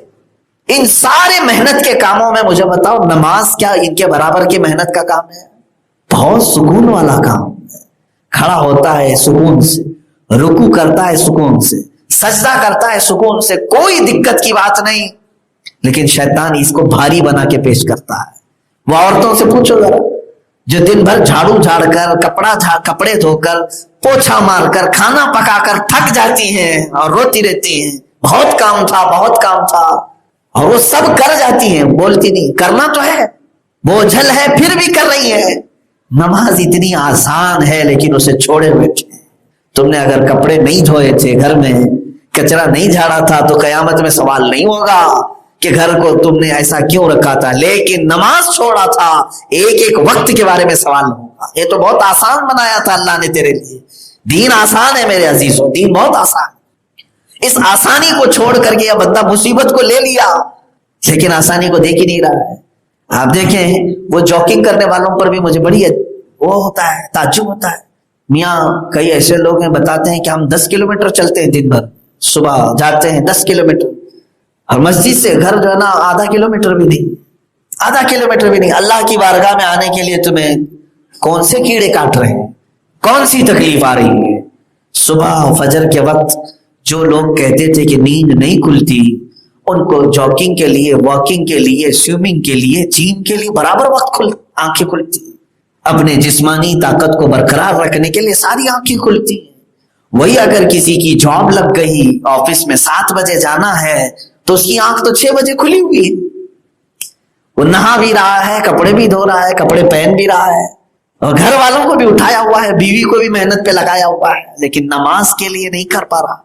ان سارے محنت کے کاموں میں مجھے بتاؤ نماز کیا ان کے برابر کی محنت کا کام ہے؟ بہت سکون والا کام ہے، کھڑا ہوتا ہے سکون سے، رکوع کرتا ہے سکون سے، سجدہ کرتا ہے سکون سے، کوئی دقت کی بات نہیں، لیکن شیطان اس کو بھاری بنا کے پیش کرتا ہے۔ وہ عورتوں سے پوچھو ذرا جو دن بھر جھاڑو جھاڑ کر، کپڑے دھو کر، پوچھا مار کر، کھانا پکا کر تھک جاتی ہیں اور روتی رہتی ہیں بہت کام تھا بہت کام تھا، اور وہ سب کر جاتی ہیں، بولتی نہیں، کرنا تو ہے، بوجھل ہے پھر بھی کر رہی ہے۔ نماز اتنی آسان ہے لیکن اسے چھوڑے بیٹھے۔ تم نے اگر کپڑے نہیں دھوئے تھے، گھر میں کچرا نہیں جھاڑا تھا تو قیامت میں سوال نہیں ہوگا کہ گھر کو تم نے ایسا کیوں رکھا تھا، لیکن نماز چھوڑا تھا، ایک ایک وقت کے بارے میں سوال ہوگا۔ یہ تو بہت آسان بنایا تھا اللہ نے تیرے لیے، دین آسان ہے میرے عزیزوں، دین بہت آسان۔ اس آسانی کو چھوڑ کر کے یہ بندہ مصیبت کو لے لیا، لیکن آسانی کو دیکھ ہی نہیں رہا ہے۔ آپ دیکھیں وہ جاگنگ کرنے والوں پر بھی مجھے بڑی وہ ہوتا ہے، تعجب ہوتا ہے، میاں کئی ایسے لوگ ہیں بتاتے ہیں کہ ہم 10 کلومیٹر چلتے ہیں دن بھر، صبح جاتے ہیں 10 کلومیٹر، اور مسجد سے گھر جو ہے نا آدھا کلومیٹر بھی نہیں. اللہ کی بارگاہ میں آنے کے لیے تمہیں کون سے کیڑے کاٹ رہے ہیں، کون سی تکلیف آ رہی ہے؟ صبح فجر کے وقت جو لوگ کہتے تھے کہ نیند نہیں کھلتی، ان کو جاگنگ کے لیے، واکنگ کے لیے، سوئمنگ کے لیے، جم کے لیے برابر وقت آنکھیں کھلتی، اپنے جسمانی طاقت کو برقرار رکھنے کے لیے ساری آنکھیں کھلتی ہیں. وہی اگر کسی کی جاب لگ گئی، آفس میں 7 بجے جانا ہے، تو اس کی آنکھ تو 6 بجے کھلی ہوئی ہے. وہ نہا بھی رہا ہے، کپڑے بھی دھو رہا ہے، کپڑے پہن بھی رہا ہے، اور گھر والوں کو بھی اٹھایا ہوا ہے، بیوی کو بھی محنت پہ لگایا ہوا ہے، لیکن نماز کے لیے نہیں کر پا رہا.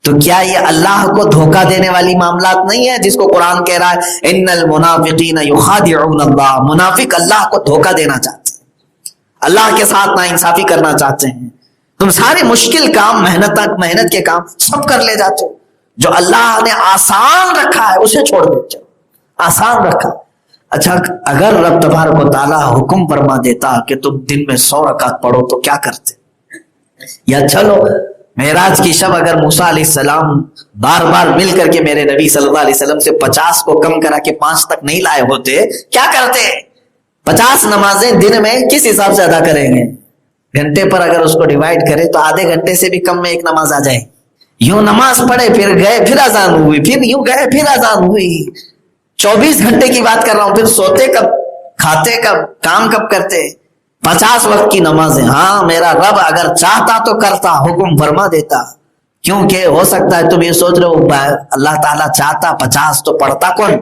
تو کیا یہ اللہ کو دھوکہ دینے والی معاملات نہیں ہے جس کو قرآن کہہ رہا ہے ان المنافقین یخادعون اللہ؟ منافق اللہ کو دھوکہ دینا چاہتے ہیں، اللہ کے ساتھ ناانصافی کرنا چاہتے ہیں. تم سارے مشکل کام، محنت کے کام سب کر لے جاتے ہو. جو اللہ نے آسان رکھا ہے اسے چھوڑ دیتے ہو. آسان رکھا. اچھا اگر رب تبارک و تعالیٰ حکم فرما دیتا کہ تم دن میں 100 رکعت پڑھو تو کیا کرتے؟ یا چلو معراج کی شب اگر موسیٰ علیہ السلام بار بار مل کر کے میرے نبی صلی اللہ علیہ وسلم سے 50 کو کم کرا کے 5 تک نہیں لائے ہوتے، کیا کرتے؟ 50 نمازیں دن میں کس حساب سے ادا کریں گے؟ گھنٹے پر اگر اس کو ڈیوائڈ کرے تو آدھے گھنٹے سے بھی کم میں ایک نماز آ جائے. یوں نماز پڑھے، پھر گئے، پھر اذان ہوئی، پھر یوں گئے، پھر اذان ہوئی. 24 گھنٹے کی بات کر رہا ہوں. پھر سوتے کب، کھاتے کب، کام کب کرتے؟ 50 وقت کی نمازیں. ہاں میرا رب اگر چاہتا تو کرتا، حکم فرما دیتا. کیونکہ ہو سکتا ہے تم یہ سوچ رہے ہو اللہ تعالیٰ چاہتا 50 تو پڑھتا کون،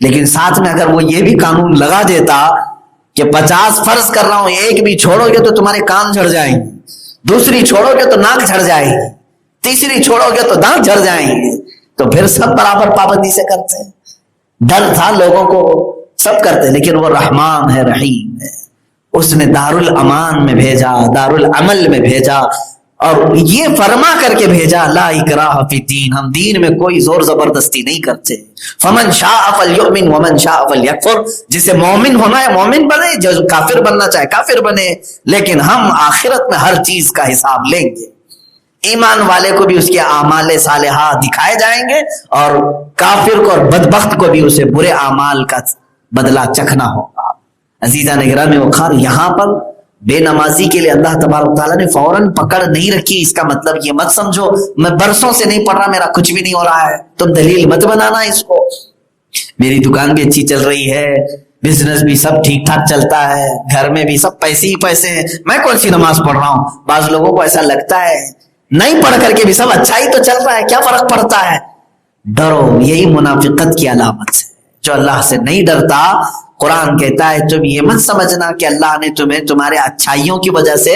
لیکن ساتھ میں اگر وہ یہ بھی قانون لگا دیتا کہ 50 فرض کر رہا ہوں، ایک بھی چھوڑو گے تو تمہارے کان جھڑ جائیں گے، دوسری چھوڑو گے تو ناک جھڑ جائے گی، تیسری چھوڑو گے تو دانت جھڑ جائیں گے، تو پھر سب برابر پابندی سے کرتے ہیں. ڈر تھا لوگوں کو، سب کرتے، لیکن وہ رحمان ہے، رحیم ہے. اس نے دارالامان میں بھیجا، دارالعمل میں بھیجا، اور یہ فرما کر کے بھیجا لا اکراہ فی الدین، ہم دین میں کوئی زور زبردستی نہیں کرتے. فمن شاء فلیؤمن ومن شاء فلیکفر، جسے مومن ہونا ہے مومن بنے، جو کافر بننا چاہے کافر بنے، لیکن ہم آخرت میں ہر چیز کا حساب لیں گے. ایمان والے کو بھی اس کے اعمال صالحہ دکھائے جائیں گے، اور کافر کو اور بدبخت کو بھی اسے برے اعمال کا بدلہ چکھنا ہوگا. عزیزان گرامی وقار، یہاں پر بے نمازی کے لیے اللہ تبارک تعالیٰ نے فوراً پکڑ نہیں رکھی. اس کا مطلب یہ مت سمجھو میں برسوں سے نہیں پڑھ رہا، میرا کچھ بھی نہیں ہو رہا ہے، تم دلیل مت بنانا اس کو. میری دکان بھی اچھی چل رہی ہے، بزنس بھی سب ٹھیک ٹھاک چلتا ہے، گھر میں بھی سب پیسے ہی پیسے ہیں، میں کون سی نماز پڑھ رہا ہوں. بعض لوگوں کو ایسا لگتا ہے نہیں پڑھ کر کے بھی سب اچھا ہی تو چل رہا ہے، کیا فرق پڑتا ہے. ڈرو، یہی منافقت کی علامت ہے. جو اللہ سے نہیں ڈرتا، قرآن کہتا ہے تم یہ مت سمجھنا کہ اللہ نے تمہیں تمہارے اچھائیوں کی وجہ سے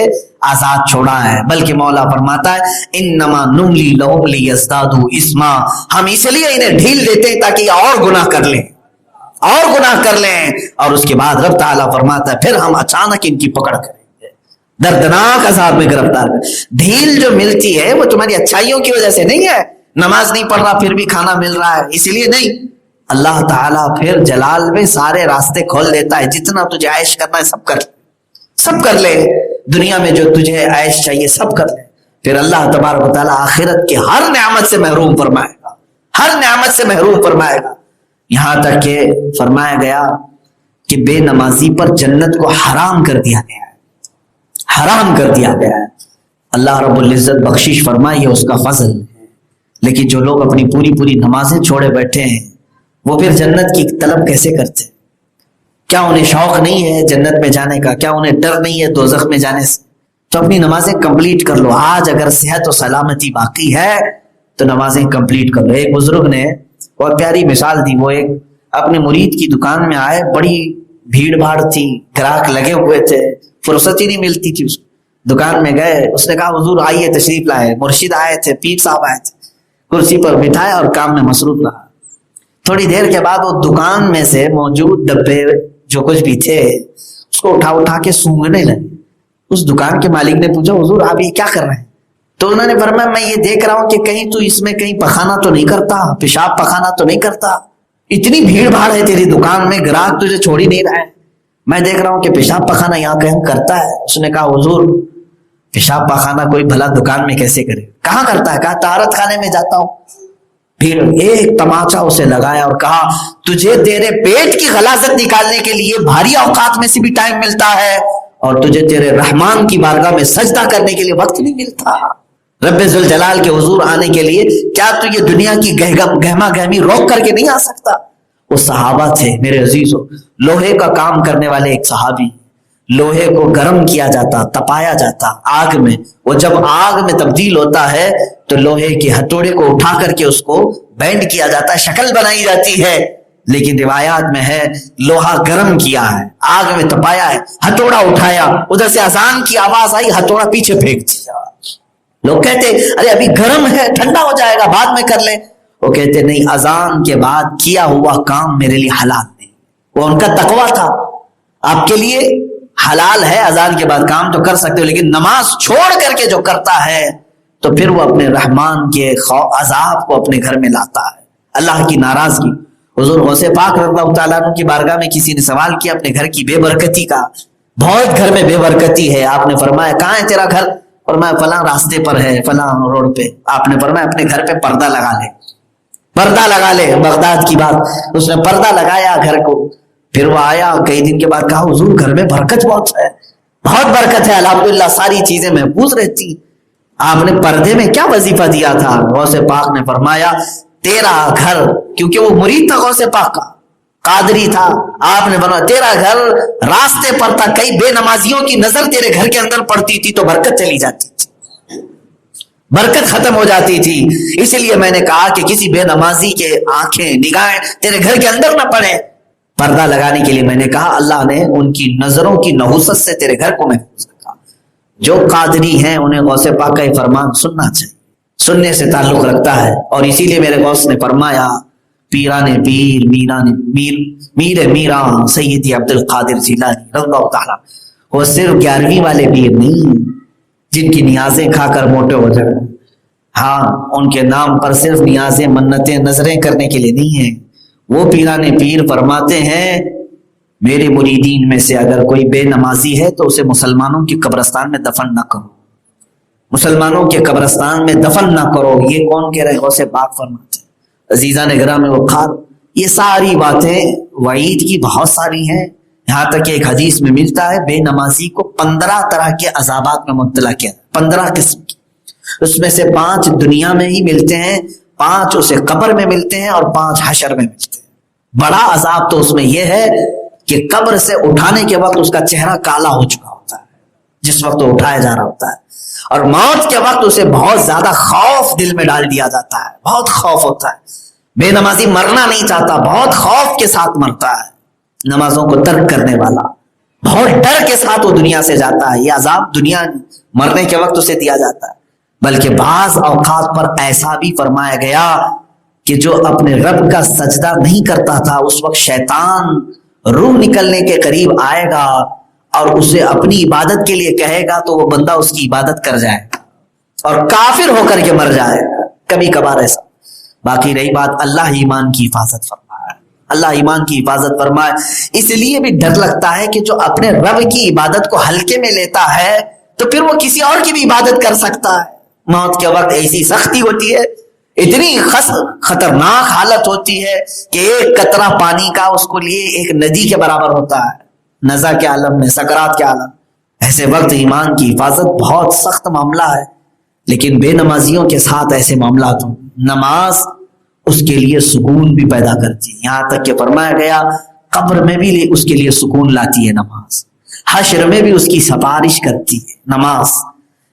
آزاد چھوڑا ہے، بلکہ مولا فرماتا ہے انما نملی لہم لیزدادوا اثما، ہم اس لیے انہیں ڈھیل دیتے ہیں تاکہ اور گناہ کر لیں، اور گناہ کر لیں. اور اس کے بعد رب تعالیٰ فرماتا ہے پھر ہم اچانک ان کی پکڑ کریں گے، دردناک عذاب میں گرفتار کریں. ڈھیل جو ملتی ہے وہ تمہاری اچھائیوں کی وجہ سے نہیں ہے. نماز نہیں پڑھ رہا پھر بھی کھانا مل رہا ہے اس لیے نہیں. اللہ تعالیٰ پھر جلال میں سارے راستے کھول دیتا ہے، جتنا تجھے عیش کرنا ہے سب کر لے، سب کر لے، دنیا میں جو تجھے عیش چاہیے سب کر لے. پھر اللہ تبارک و تعالیٰ آخرت کے ہر نعمت سے محروم فرمائے گا، ہر نعمت سے محروم فرمائے گا. یہاں تک کہ فرمایا گیا کہ بے نمازی پر جنت کو حرام کر دیا گیا ہے، حرام کر دیا گیا ہے. اللہ رب العزت بخشش فرمائے، یہ اس کا فضل ہے. لیکن جو لوگ اپنی پوری نمازیں چھوڑے بیٹھے ہیں وہ پھر جنت کی طلب کیسے کرتے؟ کیا انہیں شوق نہیں ہے جنت میں جانے کا؟ کیا انہیں ڈر نہیں ہے دوزخ میں جانے سے؟ تو اپنی نمازیں کمپلیٹ کر لو. آج اگر صحت و سلامتی باقی ہے تو نمازیں کمپلیٹ کر لو. ایک بزرگ نے بہت پیاری مثال دی. وہ ایک اپنے مرید کی دکان میں آئے، بڑی بھیڑ بھاڑ تھی، گراہک لگے ہوئے تھے، فرصت ہی نہیں ملتی تھی. اس دکان میں گئے، اس نے کہا حضور آئیے، تشریف لائے. مرشد آئے تھے، پیر صاحب آئے تھے، کرسی پر بٹھایا اور کام میں مصروف رہا. تھوڑی دیر کے بعد وہ دکان میں سے موجود ڈبے جو کچھ بھی تھے اس کو اٹھا کے سونگنے لگے. اس دکان کے مالک نے پوچھا حضور آپ یہ کیا کر رہے ہیں؟ تو انہوں نے فرمایا میں یہ دیکھ رہا ہوں کہ کہیں تو اس میں کہیں پخانا تو نہیں کرتا، پیشاب پخانا تو نہیں کرتا. اتنی بھیڑ بھاڑ ہے تیری دکان میں، گراہک تجھے چھوڑ ہی نہیں رہا ہے، میں دیکھ رہا ہوں کہ پیشاب پخانا یہاں کہیں کرتا ہے. اس نے کہا حضور پیشاب پاخانہ کوئی بھلا دکان میں کیسے کرے؟ کہاں کرتا ہے؟ کہا طہارت خانے میں جاتا ہوں. پھر ایک تماچا اسے لگایا اور کہا تجھے تیرے پیٹ کی غلاظت نکالنے کے لیے بھاری اوقات میں سے بھی ٹائم ملتا ہے اور تجھے تیرے رحمان کی بارگاہ میں سجدہ کرنے کے لیے وقت نہیں ملتا. رب ذوالجلال کے حضور آنے کے لیے کیا تو یہ دنیا کی گہما گہمی روک کر کے نہیں آ سکتا؟ وہ صحابہ تھے میرے عزیزو، لوہے کا کام کرنے والے ایک صحابی، لوہے کو گرم کیا جاتا، تپایا جاتا آگ میں، وہ جب آگ میں تبدیل ہوتا ہے تو لوہے کے ہتھوڑے کو اٹھا کر کے اس کو بینڈ کیا جاتا ہے، شکل بنائی جاتی ہے. لیکن روایات میں ہے لوہا گرم کیا ہے، آگ میں تپایا ہے، ہتھوڑا اٹھایا، ادھر سے اذان کی آواز آئی، ہتھوڑا پیچھے پھینک دیا. لوگ کہتے ارے ابھی گرم ہے، ٹھنڈا ہو جائے گا، بعد میں کر لیں. وہ کہتے نہیں، اذان کے بعد کیا ہوا کام میرے لیے حلال نہیں. وہ ان کا تقویٰ تھا. آپ کے لیے حلال ہے اذان کے بعد کام تو کر سکتے ہو، لیکن نماز چھوڑ کر کے جو کرتا ہے تو پھر وہ اپنے رحمان کے عذاب کو اپنے گھر میں لاتا ہے، اللہ کی ناراضگی. حضور غوث پاک رضی اللہ تعالیٰ عنہ کی بارگاہ میں کسی نے سوال کیا اپنے گھر کی بے برکتی کا، بہت گھر میں بے برکتی ہے. آپ نے فرمایا کہاں ہے تیرا گھر؟ فرمایا فلاں راستے پر ہے، فلاں روڈ پہ. آپ نے فرمایا اپنے گھر پہ پردہ لگا لے، پردہ لگا لے. بغداد کی بات، اس نے پردہ لگایا گھر کو. پھر وہ آیا کئی دن کے بعد، کہا حضور گھر میں برکت بہت ہے، بہت برکت ہے، الحمدللہ ساری چیزیں محفوظ رہتی. آپ نے پردے میں کیا وظیفہ دیا تھا؟ غوث پاک نے فرمایا تیرا گھر، کیونکہ وہ مرید تھا غوث پاک کا، قادری تھا. آپ نے فرمایا تیرا گھر راستے پر تھا، کئی بے نمازیوں کی نظر تیرے گھر کے اندر پڑتی تھی تو برکت چلی جاتی تھی، برکت ختم ہو جاتی تھی. اسی لیے میں نے کہا کہ کسی بے نمازی کے آنکھیں نگاہیں تیرے گھر کے اندر نہ پڑے. پردہ لگانے کے لیے میں نے کہا اللہ نے ان کی نظروں کی نحوست سے تیرے گھر کو محفوظ رکھا. جو قادری ہیں انہیں غوث پاک کا یہ فرمان سننا چاہیے، سننے سے تعلق رکھتا ہے. اور اسی لیے میرے غوث نے فرمایا پیران پیر میر میران سیدی عبد القادر جیلانی رضی اللہ تعالیٰ، وہ صرف 11ویں والے پیر نہیں جن کی نیازیں کھا کر موٹے ہو جائیں. ہاں ان کے نام پر صرف نیازیں منتیں نظریں کرنے کے لیے نہیں ہیں. وہ پیران پیر فرماتے ہیں میرے مریدین میں سے اگر کوئی بے نمازی ہے تو اسے مسلمانوں کی قبرستان میں دفن نہ کرو، مسلمانوں کے قبرستان میں دفن نہ کرو. یہ کون کہہ رہے؟ غوث پاک فرماتے ہیں. عزیزان گرامی وقار، یہ ساری باتیں وعید کی بہت ساری ہیں. یہاں تک کہ ایک حدیث میں ملتا ہے بے نمازی کو 15 طرح کے عذابات میں مبتلا کیا، 15 قسم کی. اس میں سے 5 دنیا میں ہی ملتے ہیں، 5 اسے قبر میں ملتے ہیں اور 5 حشر میں ملتے ہیں. بڑا عذاب تو اس میں یہ ہے کہ قبر سے اٹھانے کے وقت اس کا چہرہ کالا ہو چکا ہوتا ہے جس وقت وہ اٹھایا جا رہا ہوتا ہے، اور موت کے وقت اسے بہت زیادہ خوف دل میں ڈال دیا جاتا ہے، بہت خوف ہوتا ہے. بے نمازی مرنا نہیں چاہتا، بہت خوف کے ساتھ مرتا ہے. نمازوں کو ترک کرنے والا بہت ڈر کے ساتھ وہ دنیا سے جاتا ہے. یہ عذاب دنیا مرنے کے وقت اسے دیا جاتا ہے. بلکہ بعض اوقات پر ایسا بھی فرمایا گیا کہ جو اپنے رب کا سجدہ نہیں کرتا تھا اس وقت شیطان روح نکلنے کے قریب آئے گا اور اسے اپنی عبادت کے لیے کہے گا تو وہ بندہ اس کی عبادت کر جائے گا اور کافر ہو کر کے مر جائے گا. کبھی کبھار ایسا. باقی رہی بات اللہ ایمان کی حفاظت فرمائے، اللہ ایمان کی حفاظت فرمائے. اس لیے بھی ڈر لگتا ہے کہ جو اپنے رب کی عبادت کو ہلکے میں لیتا ہے تو پھر وہ کسی اور کی بھی عبادت کر سکتا ہے. موت کے وقت ایسی سختی ہوتی ہے، اتنی خطرناک حالت ہوتی ہے کہ ایک قطرہ پانی کا اس کو لیے ایک ندی کے برابر ہوتا ہے. نزا کے عالم میں، سکرات کے عالم. ایسے وقت ایمان کی حفاظت بہت سخت معاملہ ہے. لیکن بے نمازیوں کے ساتھ ایسے معاملات ہوں، نماز اس کے لیے سکون بھی پیدا کرتی ہے. یہاں تک کہ فرمایا گیا قبر میں بھی اس کے لیے سکون لاتی ہے نماز، حشر میں بھی اس کی سفارش کرتی ہے نماز.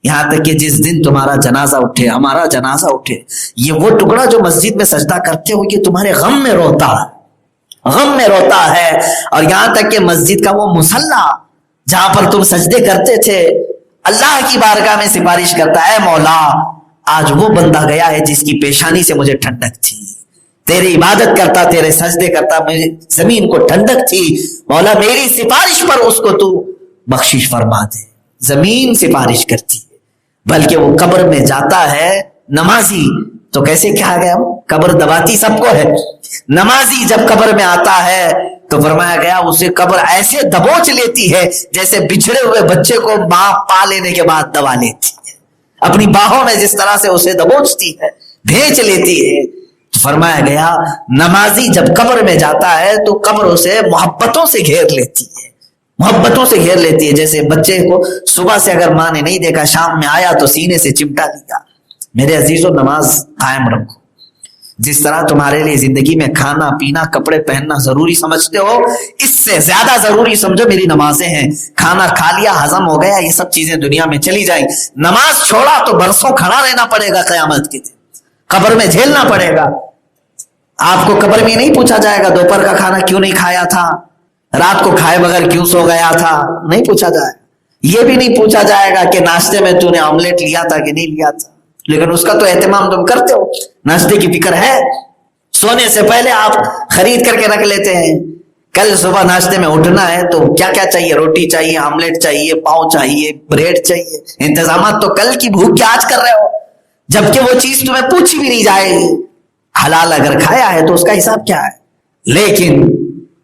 یہاں تک کہ جس دن تمہارا جنازہ اٹھے، ہمارا جنازہ اٹھے، یہ وہ ٹکڑا جو مسجد میں سجدہ کرتے ہو یہ تمہارے غم میں روتا ہے، غم میں روتا ہے. اور یہاں تک کہ مسجد کا وہ مصلی جہاں پر تم سجدے کرتے تھے اللہ کی بارگاہ میں سفارش کرتا ہے مولا آج وہ بندہ گیا ہے جس کی پیشانی سے مجھے ٹھنڈک تھی، تیری عبادت کرتا، تیرے سجدے کرتا، مجھے زمین کو ٹھنڈک تھی، مولا میری سفارش پر اس کو تو بخشش فرما دے. زمین سفارش کرتی ہے. بلکہ وہ قبر میں جاتا ہے نمازی تو کیسے کہا گیا قبر دباتی سب کو ہے. نمازی جب قبر میں آتا ہے تو فرمایا گیا اسے قبر ایسے دبوچ لیتی ہے جیسے بچھڑے ہوئے بچے کو ماں پا لینے کے بعد دبا لیتی ہے، اپنی باہوں میں جس طرح سے اسے دبوچتی ہے، بھینچ لیتی ہے۔ تو فرمایا گیا نمازی جب قبر میں جاتا ہے تو قبر اسے محبتوں سے گھیر لیتی ہے، محبتوں سے گھیر لیتی ہے، جیسے بچے کو صبح سے اگر ماں نے نہیں دیکھا، شام میں آیا تو سینے سے چمٹا لیا۔ میرے عزیزو، نماز قائم رکھو۔ جس طرح تمہارے لیے زندگی میں کھانا پینا کپڑے پہننا ضروری سمجھتے ہو، اس سے زیادہ ضروری سمجھو میری نمازیں ہیں۔ کھانا کھا لیا، ہضم ہو گیا، یہ سب چیزیں دنیا میں چلی جائیں، نماز چھوڑا تو برسوں کھڑا رہنا پڑے گا، قیامت کے دن قبر میں جھیلنا پڑے گا۔ آپ کو قبر میں نہیں پوچھا جائے گا دوپہر کا کھانا کیوں نہیں کھایا تھا، رات کو کھائے بغیر کیوں سو گیا تھا، نہیں پوچھا جائے گا۔ یہ بھی نہیں پوچھا جائے گا کہ ناشتے میں تو نے آملیٹ لیا تھا کہ نہیں لیا تھا، لیکن اس کا تو اہتمام تم کرتے ہو، ناشتے کی فکر ہے، سونے سے پہلے آپ خرید کر کے رکھ لیتے ہیں۔ کل صبح ناشتے میں اٹھنا ہے تو کیا کیا چاہیے، روٹی چاہیے، آملیٹ چاہیے، پاؤ چاہیے، بریڈ چاہیے، انتظامات تو کل کی بھوک کے آج کر رہے ہو، جبکہ وہ چیز تمہیں پوچھی بھی نہیں جائے گی۔ حلال اگر کھایا ہے تو اس کا حساب کیا ہے؟ لیکن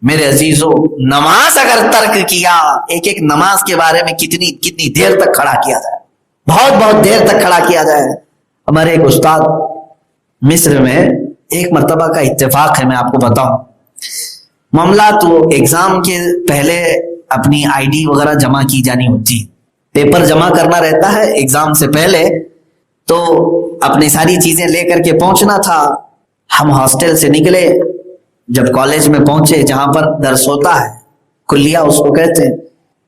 میرے عزیزو، نماز اگر ترک کیا، ایک ایک نماز کے بارے میں کتنی دیر تک کھڑا کیا جائے، بہت دیر تک کھڑا کیا جائے۔ ہمارے ایک استاد مصر میں ایک مرتبہ کا اتفاق ہے، میں آپ کو بتاؤں معاملات، وہ ایگزام کے پہلے اپنی آئی ڈی وغیرہ جمع کی جانی ہوتی، پیپر جمع کرنا رہتا ہے ایگزام سے پہلے، تو اپنی ساری چیزیں لے کر کے پہنچنا تھا۔ ہم ہاسٹل سے نکلے، جب کالج میں پہنچے جہاں پر درس ہوتا ہے، کلیہ اس کو کہتے ہیں،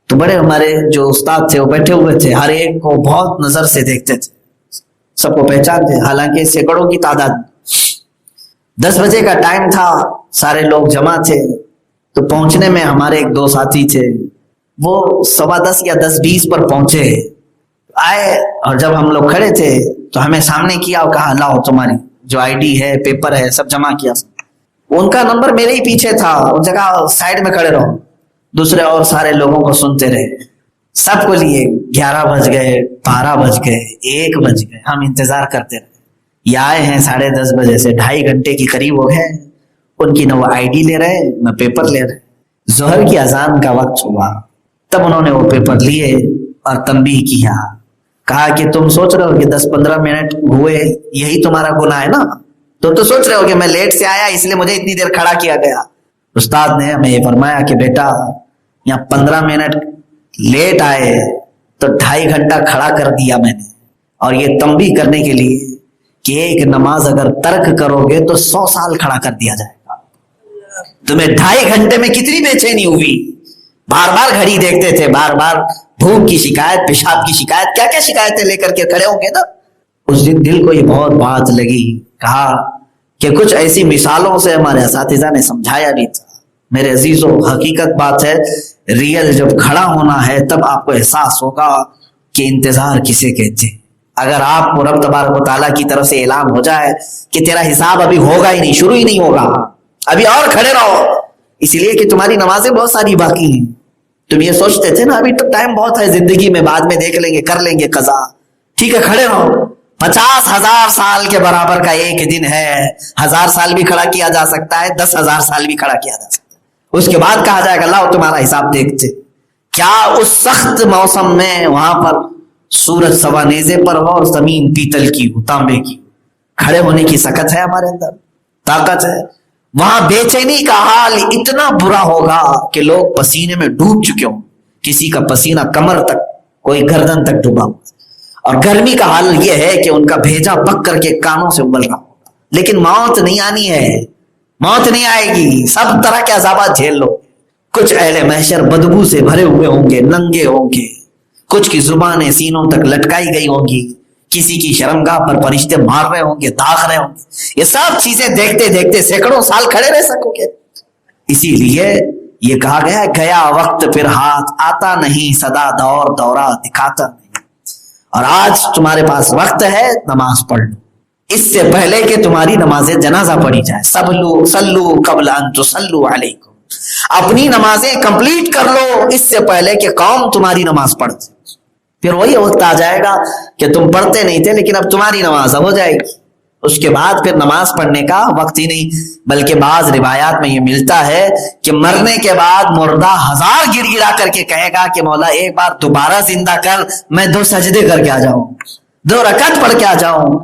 تو بڑے ہمارے جو استاد تھے وہ بیٹھے ہوئے تھے، ہر ایک کو بہت نظر سے دیکھتے تھے، سب کو پہچانتے، حالانکہ سینکڑوں کی تعداد۔ 10 بجے کا ٹائم تھا، سارے لوگ جمع تھے، تو پہنچنے میں ہمارے ایک دو ساتھی تھے، وہ 10:15 یا 10:20 پر پہنچے، آئے، اور جب ہم لوگ کھڑے تھے تو ہمیں سامنے کیا اور کہا لاؤ تمہاری جو آئی ڈی ہے، پیپر ہے، سب جمع کیا۔ ان کا نمبر میرے ہی پیچھے تھا، ان جگہ سائڈ میں کھڑے رہو، دوسرے اور سارے لوگوں کو سنتے رہے، سب کو لیے 11 بج گئے، 12 بج گئے، 1 بج گئے، ہم انتظار کرتے رہے۔ یہ آئے ہیں 10:30 بجے سے، 2.5 گھنٹے کی قریب ہو گئے، ان کی نہ وہ آئی ڈی لے رہے نہ پیپر لے رہے۔ ظہر کی اذان کا وقت ہوا، تب انہوں نے وہ پیپر لیے اور تنبیہ کیا، کہا کہ تم سوچ رہے ہو کہ 10-15 منٹ ہوئے یہی تمہارا گناہ ہے نا، تم تو سوچ رہے ہو کہ میں لیٹ سے آیا اس لیے مجھے اتنی دیر کھڑا کیا گیا۔ استاد نے ہمیں یہ فرمایا کہ بیٹا یہاں 15 منٹ لیٹ آئے تو 2.5 گھنٹہ کھڑا کر دیا میں نے، اور یہ تنبیہ کرنے کے لیے کہ ایک نماز اگر ترک کرو گے تو 100 سال کھڑا کر دیا جائے گا۔ تمہیں 2.5 گھنٹے میں کتنی بے چینی ہوئی، بار بار گھڑی دیکھتے تھے، بار بار بھوک کی شکایت، پیشاب کی شکایت، کیا کیا شکایتیں لے کر کے کھڑے ہوں گے نا۔ اس دن دل کو یہ بہت بات لگی، کہا کہ کچھ ایسی مثالوں سے ہمارے اساتذہ نے سمجھایا بھی تھا۔ میرے عزیزو، حقیقت بات ہے، ریئل جب کھڑا ہونا ہے تب آپ کو احساس ہوگا کہ انتظار کسے کہتے ہیں۔ اگر آپ کو رب تبارک و تعالیٰ کی طرف سے اعلان ہو جائے کہ تیرا حساب ابھی ہوگا ہی نہیں، شروع ہی نہیں ہوگا، ابھی اور کھڑے رہو، اس لیے کہ تمہاری نمازیں بہت ساری باقی ہیں۔ تم یہ سوچتے تھے نا ابھی تو ٹائم بہت ہے زندگی میں، بعد میں دیکھ لیں گے، کر لیں گے قضا، ٹھیک ہے کھڑے رہو۔ 50,000 سال کے برابر کا ایک دن ہے، 1000 سال بھی کھڑا کیا جا سکتا ہے، 10,000 سال بھی کھڑا کیا جا سکتا ہے، اس کے بعد کہا جائے گا لاؤ تمہارا حساب دیکھتے۔ کیا اس سخت موسم میں وہاں پر سورج سوا نیزے پر ہو اور زمین پیتل کی ہو، تانبے کی، کھڑے ہونے کی سکت ہے ہمارے اندر، طاقت ہے؟ وہاں بے چینی کا حال اتنا برا ہوگا کہ لوگ پسینے میں ڈوب چکے ہوں، کسی کا پسینہ کمر تک، کوئی گردن تک ڈوبا ہوا، اور گرمی کا حال یہ ہے کہ ان کا بھیجا پک کر کے کانوں سے ابل رہا ہوگا۔ لیکن موت نہیں آنی ہے، موت نہیں آئے گی، سب طرح کے عذابات جھیل لو۔ کچھ اہل محشر بدبو سے بھرے ہوئے ہوں گے، ننگے ہوں گے، کچھ کی زبانیں سینوں تک لٹکائی گئی ہوں گی، کسی کی شرمگاہ پر فرشتے مار رہے ہوں گے، داغ رہے ہوں گے۔ یہ سب چیزیں دیکھتے دیکھتے سینکڑوں سال کھڑے رہ سکو گے؟ اسی لیے یہ کہا گیا، گیا وقت پھر ہاتھ آتا نہیں، صدا دور دورہ دکھاتا نہیں۔ اور آج تمہارے پاس وقت ہے، نماز پڑھ لو اس سے پہلے کہ تمہاری نماز جنازہ پڑھی جائے۔ صلو قبل ان تصلوا علیکم، اپنی نمازیں کمپلیٹ کر لو اس سے پہلے کہ قوم تمہاری نماز پڑھ جائے۔ پھر وہی وقت آ جائے گا کہ تم پڑھتے نہیں تھے لیکن اب تمہاری نماز ہو جائے گی، اس کے بعد پھر نماز پڑھنے کا وقت ہی نہیں. بلکہ بعض روایات میں یہ ملتا ہے کہ مرنے کے بعد مردہ 1000 گر گرا کر کے کہے گا کہ مولا ایک بار دوبارہ زندہ کر, میں 2 سجدے کر کے آ جاؤں, 2 رکعت پڑھ کے آ جاؤں.